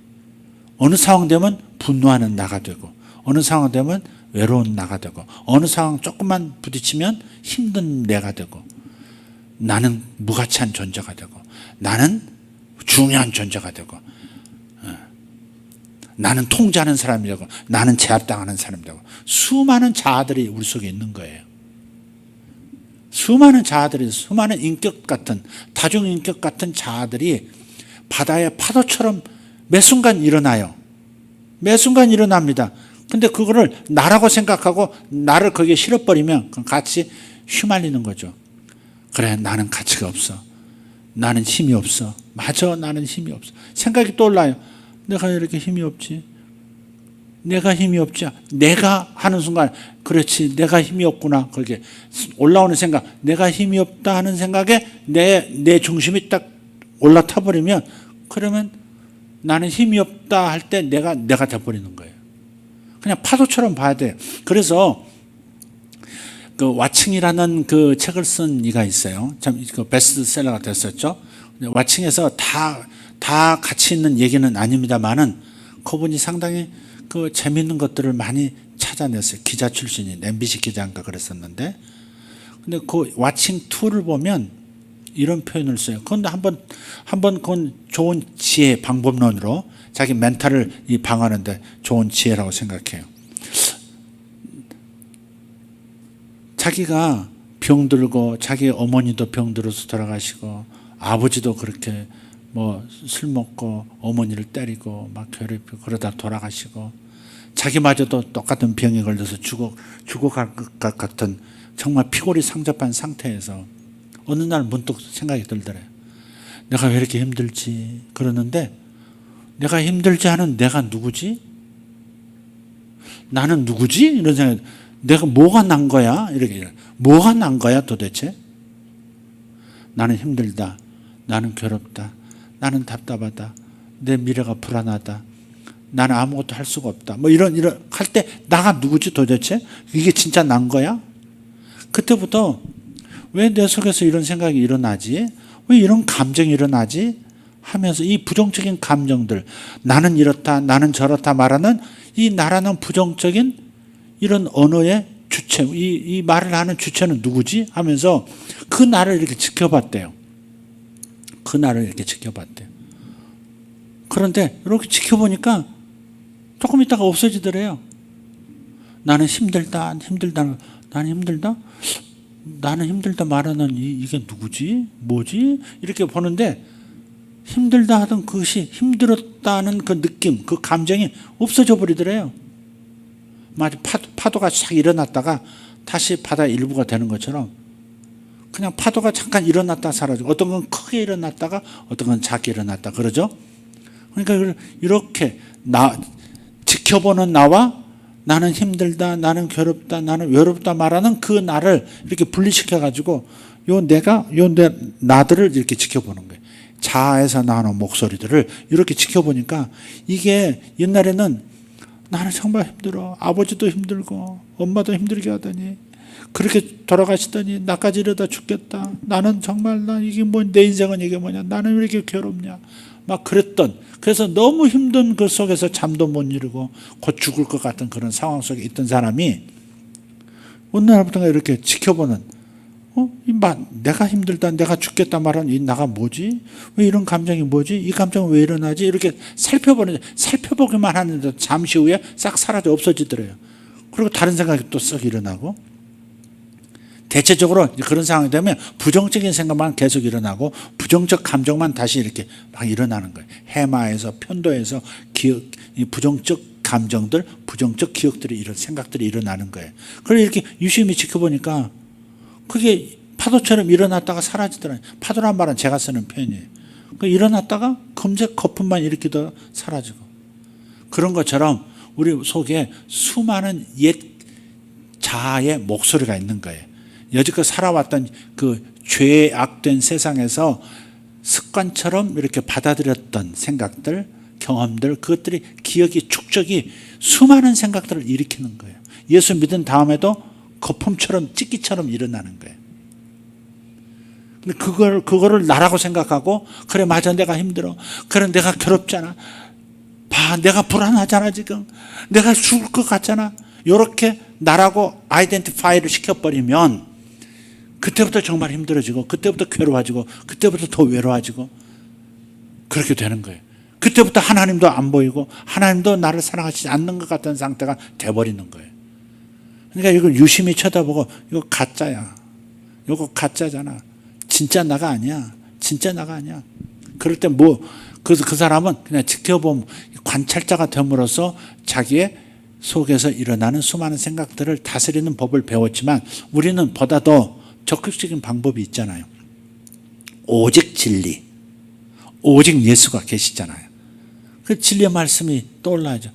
어느 상황 되면 분노하는 나가 되고 어느 상황 되면 외로운 나가 되고 어느 상황 조금만 부딪히면 힘든 내가 되고 나는 무가치한 존재가 되고 나는 중요한 존재가 되고 나는 통제하는 사람이 되고 나는 제압당하는 사람이 되고 수많은 자아들이 우리 속에 있는 거예요. 수많은 자아들이 수많은 인격 같은 다중인격 같은 자아들이 바다의 파도처럼 매 순간 일어나요. 매 순간 일어납니다. 근데 그거를 나라고 생각하고 나를 거기에 실어버리면 같이 휘말리는 거죠. 그래 나는 가치가 없어. 나는 힘이 없어. 맞아 나는 힘이 없어. 생각이 떠올라요. 내가 이렇게 힘이 없지. 내가 힘이 없지. 내가 하는 순간 그렇지 내가 힘이 없구나. 그렇게 올라오는 생각 내가 힘이 없다 하는 생각에 내 중심이 딱 올라타 버리면 그러면 나는 힘이 없다 할 때 내가 돼버리는 거예요. 그냥 파도처럼 봐야 돼요. 그래서 그 왓칭이라는 그 책을 쓴 이가 있어요. 참 그 베스트셀러가 됐었죠. 왓칭에서 다 가치 있는 얘기는 아닙니다만은 그분이 상당히 그 재밌는 것들을 많이 찾아냈어요. 기자 출신인 MBC 기자인가 그랬었는데, 근데 그 왓칭 2를 보면 이런 표현을 써요. 그런데 한번 그건 좋은 지혜 방법론으로 자기 멘탈을 방하는데 좋은 지혜라고 생각해요. 자기가 병들고 자기 어머니도 병들어서 돌아가시고 아버지도 그렇게 뭐 술 먹고 어머니를 때리고 막 괴롭히고 그러다 돌아가시고 자기마저도 똑같은 병에 걸려서 죽어갈 것 같은 정말 피골이 상접한 상태에서 어느 날 문득 생각이 들더래요. 내가 왜 이렇게 힘들지? 그러는데 내가 힘들지 않은 내가 누구지? 나는 누구지? 이런 생각이 내가 뭐가 난 거야? 이렇게 뭐가 난 거야 도대체? 나는 힘들다. 나는 괴롭다. 나는 답답하다. 내 미래가 불안하다. 나는 아무것도 할 수가 없다. 뭐 이런 할 때 나가 누구지 도대체? 이게 진짜 난 거야? 그때부터 왜 내 속에서 이런 생각이 일어나지? 왜 이런 감정이 일어나지? 하면서 이 부정적인 감정들 나는 이렇다 나는 저렇다 말하는 이 나라는 부정적인 이런 언어의 주체 이 말을 하는 주체는 누구지? 하면서 그 나를 이렇게 지켜봤대요. 그 나를 이렇게 지켜봤대요. 그런데 이렇게 지켜보니까 조금 있다가 없어지더래요. 나는 힘들다 나는 힘들다 나는 힘들다 말하는 이게 누구지? 뭐지? 이렇게 보는데 힘들다 하던 그것이 힘들었다는 그 느낌, 그 감정이 없어져 버리더래요. 마치 파도가 싹 일어났다가 다시 바다의 일부가 되는 것처럼 그냥 파도가 잠깐 일어났다 사라지고 어떤 건 크게 일어났다가 어떤 건 작게 일어났다 그러죠. 그러니까 이렇게 지켜보는 나와 나는 힘들다, 나는 괴롭다, 나는 외롭다 말하는 그 나를 이렇게 분리시켜 가지고 나들을 이렇게 지켜보는 거예요. 자아에서 나오는 목소리들을 이렇게 지켜보니까 이게 옛날에는 나는 정말 힘들어. 아버지도 힘들고 엄마도 힘들게 하더니 그렇게 돌아가시더니 나까지 이러다 죽겠다. 나는 정말 이게 내 인생은 이게 뭐냐. 나는 왜 이렇게 괴롭냐. 막 그랬던, 그래서 너무 힘든 그 속에서 잠도 못 이루고 곧 죽을 것 같은 그런 상황 속에 있던 사람이 어느 날부터 이렇게 지켜보는, 내가 힘들다, 내가 죽겠다 말하는 이 나가 뭐지? 왜 이런 감정이 뭐지? 이 감정은 왜 일어나지? 이렇게 살펴보기만 하는데 잠시 후에 싹 사라져 없어지더래요. 그리고 다른 생각이 또 썩 일어나고, 대체적으로 그런 상황이 되면 부정적인 생각만 계속 일어나고 부정적 감정만 다시 이렇게 막 일어나는 거예요. 해마에서 편도에서 이 부정적 감정들, 부정적 기억들이 이런 생각들이 일어나는 거예요. 그걸 이렇게 유심히 지켜보니까 그게 파도처럼 일어났다가 사라지더라고요. 파도란 말은 제가 쓰는 표현이에요. 일어났다가 금세 거품만 일으키다 사라지고, 그런 것처럼 우리 속에 수많은 옛 자아의 목소리가 있는 거예요. 여지껏 살아왔던 그 죄악된 세상에서 습관처럼 이렇게 받아들였던 생각들, 경험들, 그것들이 기억이 축적이 수많은 생각들을 일으키는 거예요. 예수 믿은 다음에도 거품처럼 찌기처럼 일어나는 거예요. 근데 그거를 나라고 생각하고, 그래 맞아 내가 힘들어, 그래 내가 괴롭잖아, 내가 불안하잖아, 지금 내가 죽을 것 같잖아, 이렇게 나라고 아이덴티파이를 시켜버리면 그때부터 정말 힘들어지고, 그때부터 괴로워지고, 그때부터 더 외로워지고, 그렇게 되는 거예요. 그때부터 하나님도 안 보이고 하나님도 나를 사랑하시지 않는 것 같은 상태가 돼버리는 거예요. 그러니까 이걸 유심히 쳐다보고, 이거 가짜야, 이거 가짜잖아, 진짜 나가 아니야, 진짜 나가 아니야. 그럴 때 그 사람은 그냥 지켜보면 관찰자가 됨으로써 자기의 속에서 일어나는 수많은 생각들을 다스리는 법을 배웠지만, 우리는 보다 더 적극적인 방법이 있잖아요. 오직 진리, 오직 예수가 계시잖아요. 그 진리의 말씀이 떠올라야죠.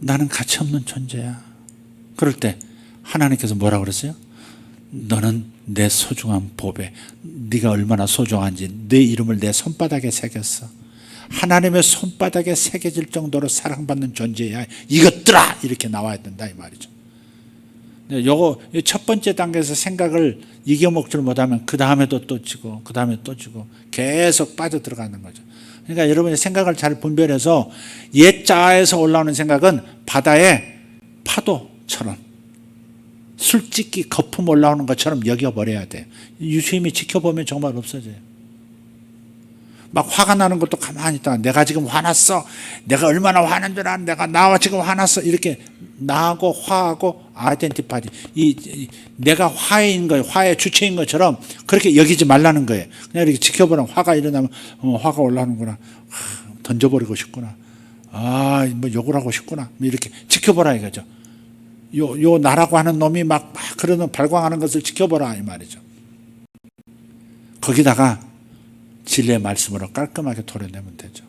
나는 가치없는 존재야. 그럴 때 하나님께서 뭐라고 그랬어요? 너는 내 소중한 보배, 네가 얼마나 소중한지 내 이름을 내 손바닥에 새겼어. 하나님의 손바닥에 새겨질 정도로 사랑받는 존재야 이것들아, 이렇게 나와야 된다 이 말이죠. 요거 첫 번째 단계에서 생각을 이겨먹지를 못하면 그 다음에도 또 지고 그 다음에 또 지고 계속 빠져들어가는 거죠. 그러니까 여러분이 생각을 잘 분별해서 옛 자아에서 올라오는 생각은 바다의 파도처럼 술집기 거품 올라오는 것처럼 여겨버려야 돼요. 유심히 지켜보면 정말 없어져요. 막 화가 나는 것도 가만히 있다가 내가 지금 화났어, 내가 얼마나 화난 줄 알아, 나와 지금 화났어, 이렇게 나하고 화하고 아이덴티파이, 내가 화인 거예요, 화의 주체인 것처럼 그렇게 여기지 말라는 거예요. 그냥 이렇게 지켜보면 화가 일어나면 화가 올라오는구나, 던져버리고 싶구나, 뭐 욕을 하고 싶구나, 이렇게 지켜보라 이거죠. 요 나라고 하는 놈이 막 그러는 발광하는 것을 지켜보라 이 말이죠. 거기다가 진리의 말씀으로 깔끔하게 도려내면 되죠.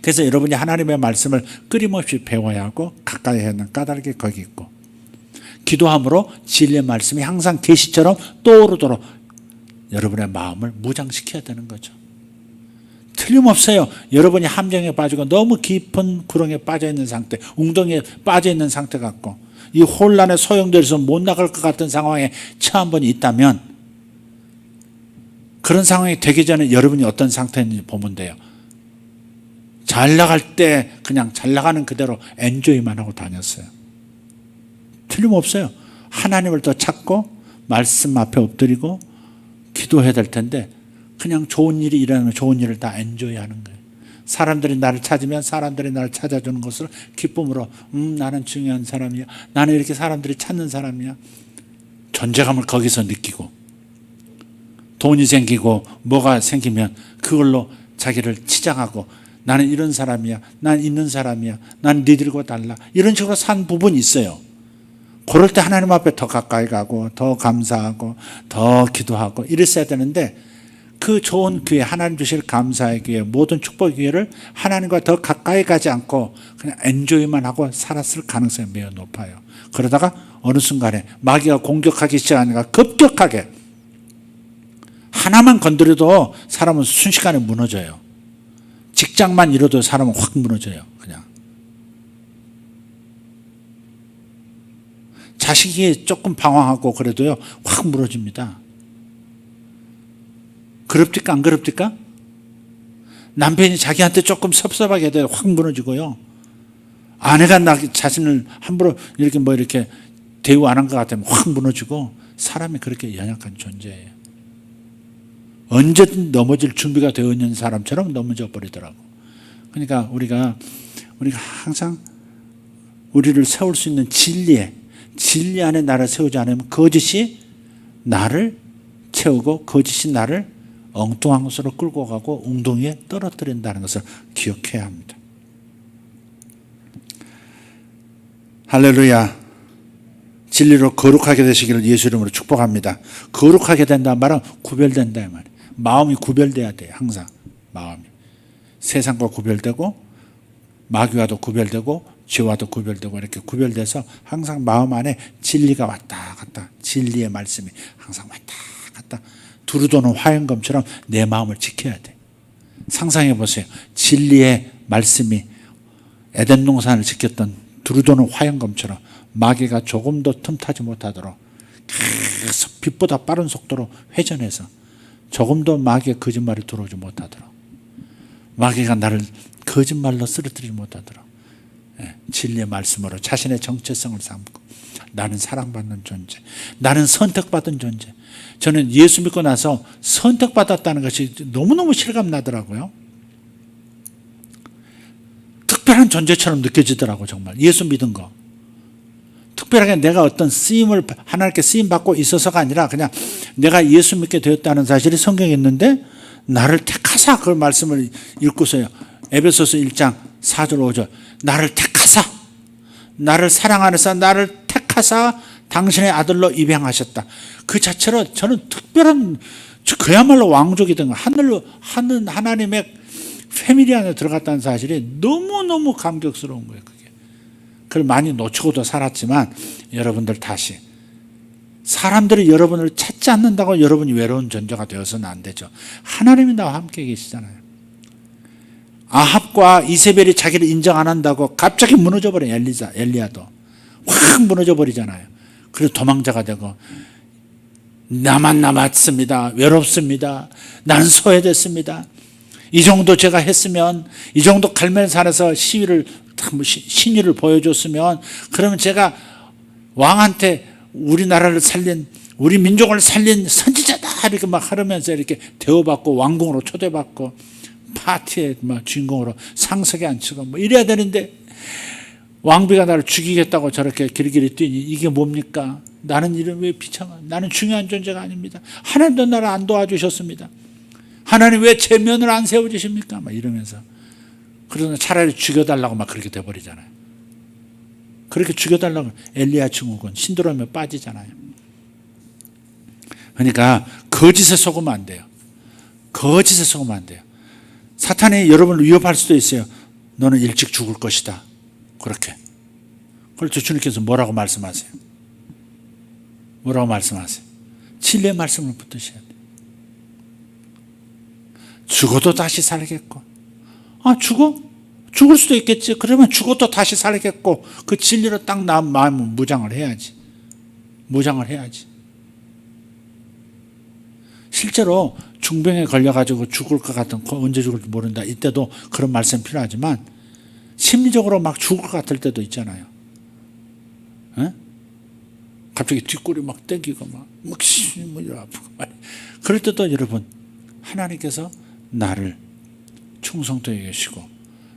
그래서 여러분이 하나님의 말씀을 끊임없이 배워야 하고 가까이 하는 까닭이 거기 있고, 기도함으로 진리의 말씀이 항상 계시처럼 떠오르도록 여러분의 마음을 무장시켜야 되는 거죠. 틀림없어요. 여러분이 함정에 빠지고 너무 깊은 구렁에 빠져있는 상태, 웅덩이에 빠져있는 상태 같고 이 혼란에 소용돌이서 못 나갈 것 같은 상황에 처한 분이 있다면, 그런 상황이 되기 전에 여러분이 어떤 상태인지 보면 돼요. 잘 나갈 때 그냥 잘 나가는 그대로 엔조이만 하고 다녔어요. 틀림없어요. 하나님을 더 찾고 말씀 앞에 엎드리고 기도해야 될 텐데 그냥 좋은 일이 일어나면 좋은 일을 다 엔조이하는 거예요. 사람들이 나를 찾으면 사람들이 나를 찾아주는 것을 기쁨으로, 나는 중요한 사람이야, 나는 이렇게 사람들이 찾는 사람이야, 존재감을 거기서 느끼고, 돈이 생기고 뭐가 생기면 그걸로 자기를 치장하고, 나는 이런 사람이야, 난 있는 사람이야, 난 니들과 달라, 이런 식으로 산 부분이 있어요. 그럴 때 하나님 앞에 더 가까이 가고 더 감사하고 더 기도하고 이랬어야 되는데 그 좋은 기회, 하나님 주실 감사의 기회, 모든 축복의 기회를 하나님과 더 가까이 가지 않고 그냥 엔조이만 하고 살았을 가능성이 매우 높아요. 그러다가 어느 순간에 마귀가 공격하기 시작하니까 급격하게 하나만 건드려도 사람은 순식간에 무너져요. 직장만 잃어도 사람은 확 무너져요. 그냥 자식이 조금 방황하고 그래도요 확 무너집니다. 그럽니까 안 그럽니까? 남편이 자기한테 조금 섭섭하게 돼도 확 무너지고요. 아내가 자신을 함부로 이렇게 대우 안 한 것 같으면 확 무너지고, 사람이 그렇게 연약한 존재예요. 언제든 넘어질 준비가 되어 있는 사람처럼 넘어져 버리더라고. 그러니까 우리가 항상 우리를 세울 수 있는 진리 안에 나를 세우지 않으면 거짓이 나를 채우고 거짓이 나를 엉뚱한 곳으로 끌고 가고 웅덩이에 떨어뜨린다는 것을 기억해야 합니다. 할렐루야. 진리로 거룩하게 되시기를 예수 이름으로 축복합니다. 거룩하게 된다는 말은 구별된다 이 말이에요. 마음이 구별돼야 돼요. 항상 마음이 세상과 구별되고 마귀와도 구별되고 죄와도 구별되고 이렇게 구별돼서 항상 마음 안에 진리가 왔다 갔다, 진리의 말씀이 항상 왔다 갔다 두루도는 화염검처럼 내 마음을 지켜야 돼. 상상해 보세요. 진리의 말씀이 에덴 동산을 지켰던 두루도는 화염검처럼 마귀가 조금도 틈타지 못하도록 계속 빛보다 빠른 속도로 회전해서 조금도 마귀의 거짓말이 들어오지 못하도록, 마귀가 나를 거짓말로 쓰러뜨리지 못하도록 진리의 말씀으로 자신의 정체성을 삼고, 나는 사랑받는 존재, 나는 선택받은 존재. 저는 예수 믿고 나서 선택받았다는 것이 너무너무 실감나더라고요. 특별한 존재처럼 느껴지더라고요. 정말 예수 믿은 거. 특별하게 내가 어떤 쓰임을 하나님께 쓰임받고 있어서가 아니라 그냥 내가 예수 믿게 되었다는 사실이 성경에 있는데, 나를 택하사, 그 말씀을 읽고서요, 에베소서 1장 4절 5절 나를 택하사, 나를 사랑 안에서 나를 택하사 당신의 아들로 입양하셨다. 그 자체로 저는 특별한, 그야말로 왕족이 된 거, 하늘 하나님의 패밀리 안에 들어갔다는 사실이 너무너무 감격스러운 거예요. 그게. 그걸 많이 놓치고도 살았지만, 여러분들 다시 사람들이 여러분을 찾지 않는다고 여러분이 외로운 존재가 되어서는 안 되죠. 하나님이 나와 함께 계시잖아요. 아합과 이세벨이 자기를 인정 안 한다고 갑자기 무너져버린 엘리야도 확 무너져버리잖아요. 그래서 도망자가 되고, 나만 남았습니다, 외롭습니다, 나는 소외됐습니다, 이 정도 제가 했으면, 이 정도 갈멜산에서 신의를 보여줬으면, 그러면 제가 왕한테 우리나라를 살린, 우리 민족을 살린 선지자다 이렇게 막 하면서 이렇게 대우받고 왕궁으로 초대받고 파티에 막 주인공으로 상석에 앉히고 뭐 이래야 되는데, 왕비가 나를 죽이겠다고 저렇게 길길이 뛰니 이게 뭡니까? 나는 이런 왜 비참한, 나는 중요한 존재가 아닙니다. 하나님도 나를 안 도와주셨습니다. 하나님 왜 제 면을 안 세워주십니까? 막 이러면서. 그러나 차라리 죽여달라고 막 그렇게 돼버리잖아요. 그렇게 죽여달라고 엘리야 증후군 신드롬에 빠지잖아요. 그러니까 거짓에 속으면 안 돼요. 거짓에 속으면 안 돼요. 사탄이 여러분을 위협할 수도 있어요. 너는 일찍 죽을 것이다. 그렇게. 그래서 주님께서 뭐라고 말씀하세요? 뭐라고 말씀하세요? 진리의 말씀을 붙드셔야 돼요. 죽어도 다시 살겠고. 아, 죽을 수도 있겠지. 그러면 죽어도 다시 살겠고, 그 진리로 딱 나은 마음은 무장을 해야지. 무장을 해야지. 실제로 중병에 걸려가지고 죽을 것 같은, 언제 죽을지 모른다, 이때도 그런 말씀 필요하지만, 심리적으로 막 죽을 것 같을 때도 있잖아요. 에? 갑자기 뒷골이 막 땡기고 막 아프고 막. 그럴 때도 여러분, 하나님께서 나를 충성되게 계시고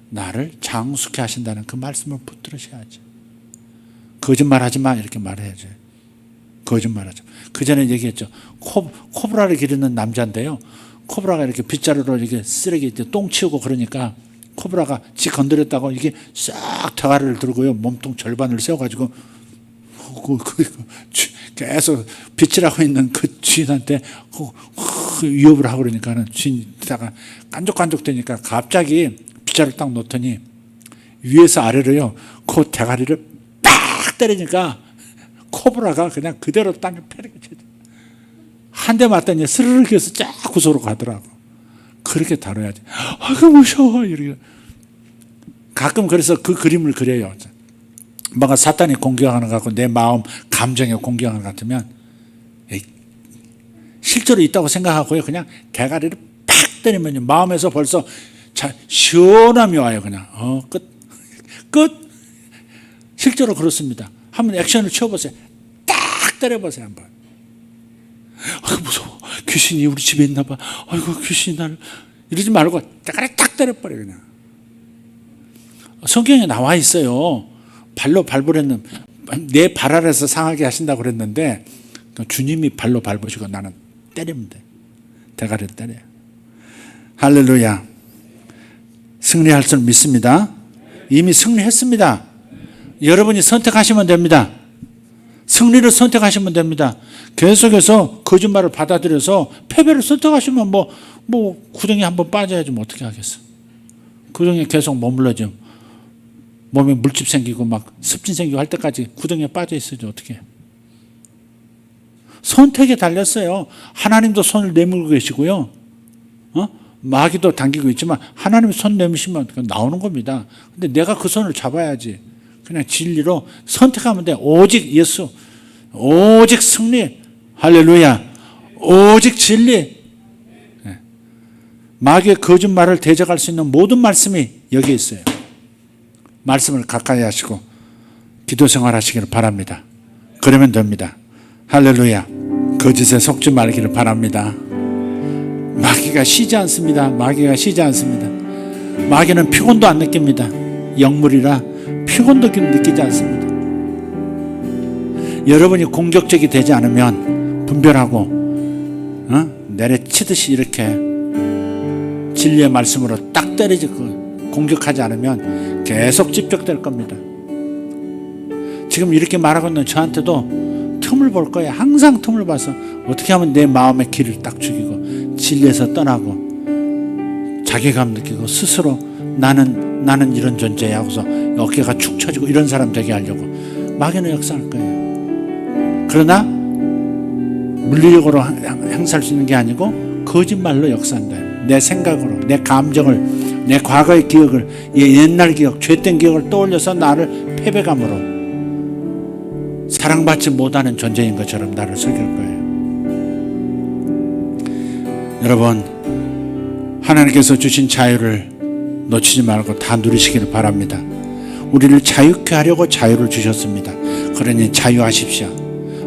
나를 장수케 하신다는 그 말씀을 붙들으셔야지. 거짓말하지 마 이렇게 말해야지. 거짓말하지 마. 그 전에 얘기했죠. 코브라를 기르는 남자인데요, 코브라가 이렇게 빗자루로 이렇게 쓰레기 똥 치우고 그러니까 코브라가 지 건드렸다고 이게 싹 대가리를 들고요, 몸통 절반을 세워가지고 계속 빗질하고 있는 그 주인한테 위협을 하고 그러니까는 주인이다가 깐족깐족 되니까 갑자기 빗자루를 딱 놓더니 위에서 아래로요 그 대가리를 빡 때리니까 코브라가 그냥 그대로 땅에 패르게 쳐져. 한 대 맞더니 스르륵 해서 쫙 구석으로 가더라고. 그렇게 다뤄야지. 아이고 무서워 이렇게. 가끔 그래서 그 그림을 그려요. 뭔가 사탄이 공격하는 것 같고 내 마음 감정에 공격하는 것 같으면 실제로 있다고 생각하고요 그냥 대가리를 팍 때리면 마음에서 벌써 시원함이 와요. 그냥 끝. 실제로 그렇습니다. 한번 액션을 쳐보세요. 딱 때려보세요 한번. 아이고 무서워. 귀신이 우리 집에 있나 봐. 아이고 귀신이 나를. 이러지 말고 대가리 딱 때려버려 그냥. 성경에 나와 있어요. 발로 밟으려는 내 발 아래서 상하게 하신다고 그랬는데 주님이 발로 밟으시고 나는 때리면 돼. 대가리를 때려요. 할렐루야. 승리할 줄 믿습니다. 이미 승리했습니다. 여러분이 선택하시면 됩니다. 승리를 선택하시면 됩니다. 계속해서 거짓말을 받아들여서 패배를 선택하시면 뭐 구덩이 한번 빠져야지 뭐 어떻게 하겠어. 구덩이에 계속 머물러죠. 몸에 물집 생기고 막 습진 생기고 할 때까지 구덩이에 빠져 있어야지 어떻게. 선택에 달렸어요. 하나님도 손을 내밀고 계시고요. 마귀도 당기고 있지만 하나님이 손 내미시면 나오는 겁니다. 근데 내가 그 손을 잡아야지. 그냥 진리로 선택하면 돼. 오직 예수, 오직 승리, 할렐루야, 오직 진리. 마귀의 거짓말을 대적할 수 있는 모든 말씀이 여기 있어요. 말씀을 가까이 하시고 기도 생활하시기를 바랍니다. 그러면 됩니다. 할렐루야. 거짓에 속지 말기를 바랍니다. 마귀가 쉬지 않습니다. 마귀가 쉬지 않습니다. 마귀는 피곤도 안 느낍니다. 영물이라 피곤도 느끼지 않습니다. 여러분이 공격적이 되지 않으면 분별하고 내려치듯이 이렇게 진리의 말씀으로 딱 때리고 공격하지 않으면 계속 집적될 겁니다. 지금 이렇게 말하고 있는 저한테도 틈을 볼 거예요. 항상 틈을 봐서 어떻게 하면 내 마음의 길을 딱 죽이고 진리에서 떠나고 자괴감 느끼고 스스로 나는 이런 존재야 하고서 어깨가 축 처지고 이런 사람 되게 하려고 마귀는 역사할 거예요. 그러나 물리력으로 행사할 수 있는 게 아니고 거짓말로 역사한다. 내 생각으로, 내 감정을, 내 과거의 기억을, 옛날 기억, 죄된 기억을 떠올려서 나를 패배감으로 사랑받지 못하는 존재인 것처럼 나를 속일 거예요. 여러분, 하나님께서 주신 자유를 놓치지 말고 다 누리시기를 바랍니다. 우리를 자유케 하려고 자유를 주셨습니다. 그러니 자유하십시오.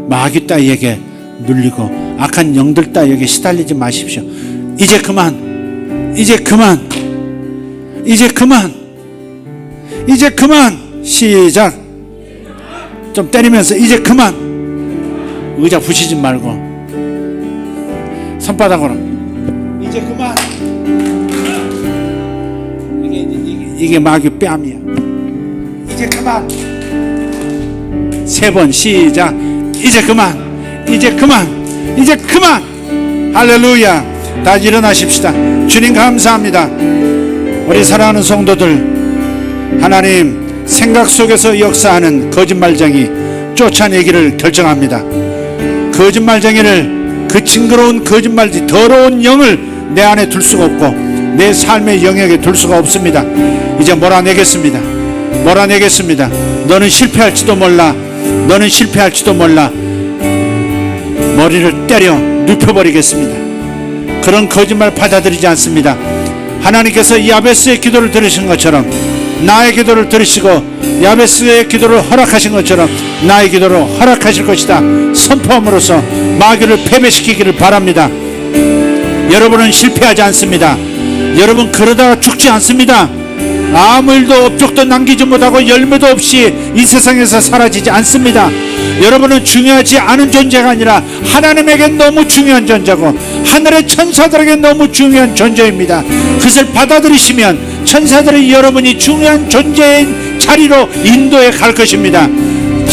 마귀 따위에게 눌리고 악한 영들 따위에게 시달리지 마십시오. 이제 그만 시작. 좀 때리면서 이제 그만. 의자 부시지 말고 손바닥으로 이제 그만. 이게 마귀 뺨이야. 이제 그만. 3번 시작. 이제 그만. 할렐루야. 다 일어나십시다. 주님 감사합니다. 우리 사랑하는 성도들, 하나님 생각 속에서 역사하는 거짓말쟁이 쫓아내기를 결정합니다. 거짓말쟁이를, 그 징그러운 거짓말지 더러운 영을 내 안에 둘 수가 없고 내 삶의 영역에 둘 수가 없습니다. 이제 몰아내겠습니다. 너는 실패할지도 몰라. 머리를 때려 눕혀버리겠습니다. 그런 거짓말 받아들이지 않습니다. 하나님께서 야베스의 기도를 들으신 것처럼 나의 기도를 들으시고 야베스의 기도를 허락하신 것처럼 나의 기도를 허락하실 것이다 선포함으로써 마귀를 패배시키기를 바랍니다. 여러분은 실패하지 않습니다. 여러분 그러다가 죽지 않습니다. 아무 일도 업적도 남기지 못하고 열매도 없이 이 세상에서 사라지지 않습니다. 여러분은 중요하지 않은 존재가 아니라 하나님에게 너무 중요한 존재고 하늘의 천사들에게 너무 중요한 존재입니다. 그것을 받아들이시면 천사들이 여러분이 중요한 존재인 자리로 인도해 갈 것입니다.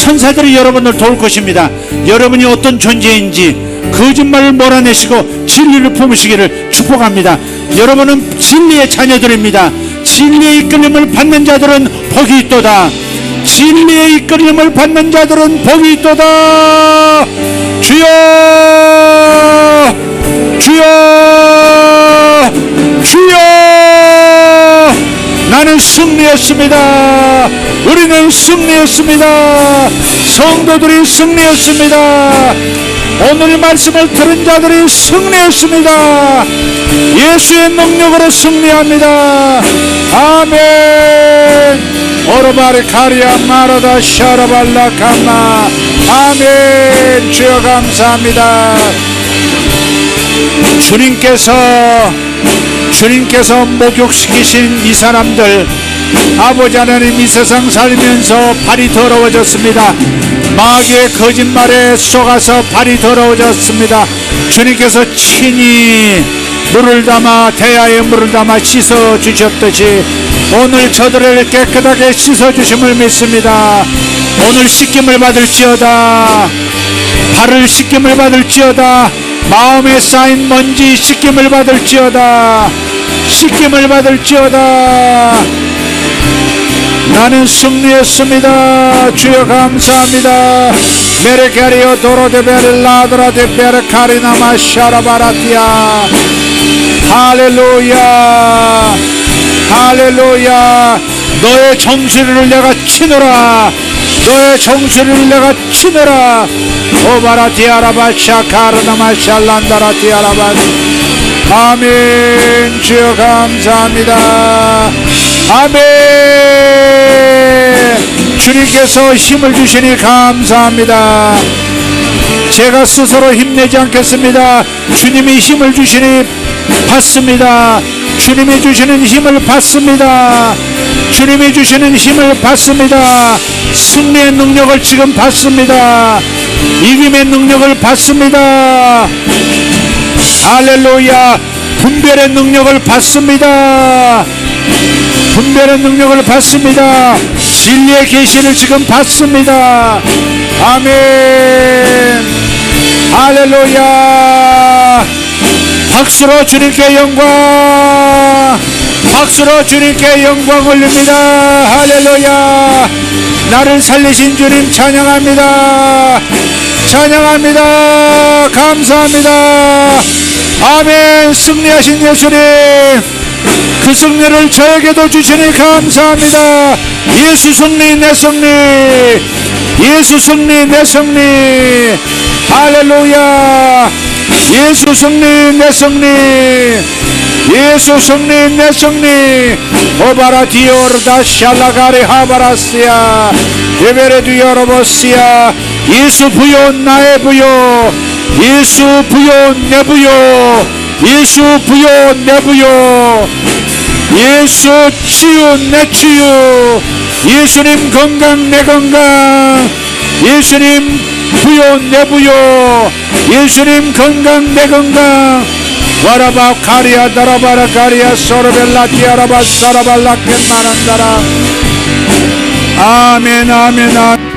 천사들이 여러분을 도울 것입니다. 여러분이 어떤 존재인지 거짓말을 몰아내시고 진리를 품으시기를 축복합니다. 여러분은 진리의 자녀들입니다. 진리의 이끌림을 받는 자들은 복이 있도다. 진리의 이끌림을 받는 자들은 복이 있도다. 주여, 주여, 주여. 나는 승리했습니다. 우리는 승리했습니다. 성도들이 승리했습니다. 오늘 말씀을 들은 자들이 승리했습니다. 예수의 능력으로 승리합니다. 아멘. 오르바리 카리아 마라다 샤라발라 카마. 아멘. 주여 감사합니다. 주님께서 목욕시키신 이 사람들, 아버지 하나님, 이 세상 살면서 발이 더러워졌습니다. 마귀의 거짓말에 속아서 발이 더러워졌습니다. 주님께서 친히 물을 담아, 대야에 물을 담아 씻어 주셨듯이 오늘 저들을 깨끗하게 씻어 주심을 믿습니다. 오늘 씻김을 받을지어다. 발을 씻김을 받을지어다. 마음에 쌓인 먼지 씻김을 받을지어다. 씻김을 받을지어다. 나는 승리했습니다. 주여 감사합니다. 메르카리오 도로데베르 라드라데베르 카리나마 샤라바라티아. 할렐루야, 할렐루야. 너의 정수리를 내가 치노라. 너의 정수리를 내가 치노라. 오바라티아라바 샤카르나마 샬란다라티아라바. 아멘. 주여 감사합니다. 아멘. 주님께서 힘을 주시니 감사합니다. 제가 스스로 힘내지 않겠습니다. 주님이 힘을 주시니 받습니다. 주님이 주시는 힘을 받습니다. 주님이 주시는 힘을 받습니다. 승리의 능력을 지금 받습니다. 이김의 능력을 받습니다. 할렐루야. 분별의 능력을 받습니다. 분별의 능력을 받습니다. 진리의 계시를 지금 받습니다. 아멘. 할렐루야. 박수로 주님께 영광, 박수로 주님께 영광 올립니다. 할렐루야. 나를 살리신 주님 찬양합니다. 찬양합니다. 감사합니다. 아멘. 승리하신 예수님, 그 승리를 저에게도 주시니 감사합니다. 예수 승리, 내 승리. 예수 승리, 내 승리. 할렐루야. 예수 승리, 내 승리. 예수 승리, 내 승리. 오바라디오르다 샬라가리 하바라스야. 예베레두 여러버스야. 예수 부요, 나의 부요. 예수 부요, 내 부요. 예수 부요, 내 부요. 예수 치유, 내 치유. 예수님 건강, 내 건강. 예수님 부요, 내 부요. 예수님 건강, 내 건강. 와라바 카리아 다라바라 카리아 소르벨라 티아라바 사라발라 켄마란다라. 아멘, 아멘, 아멘.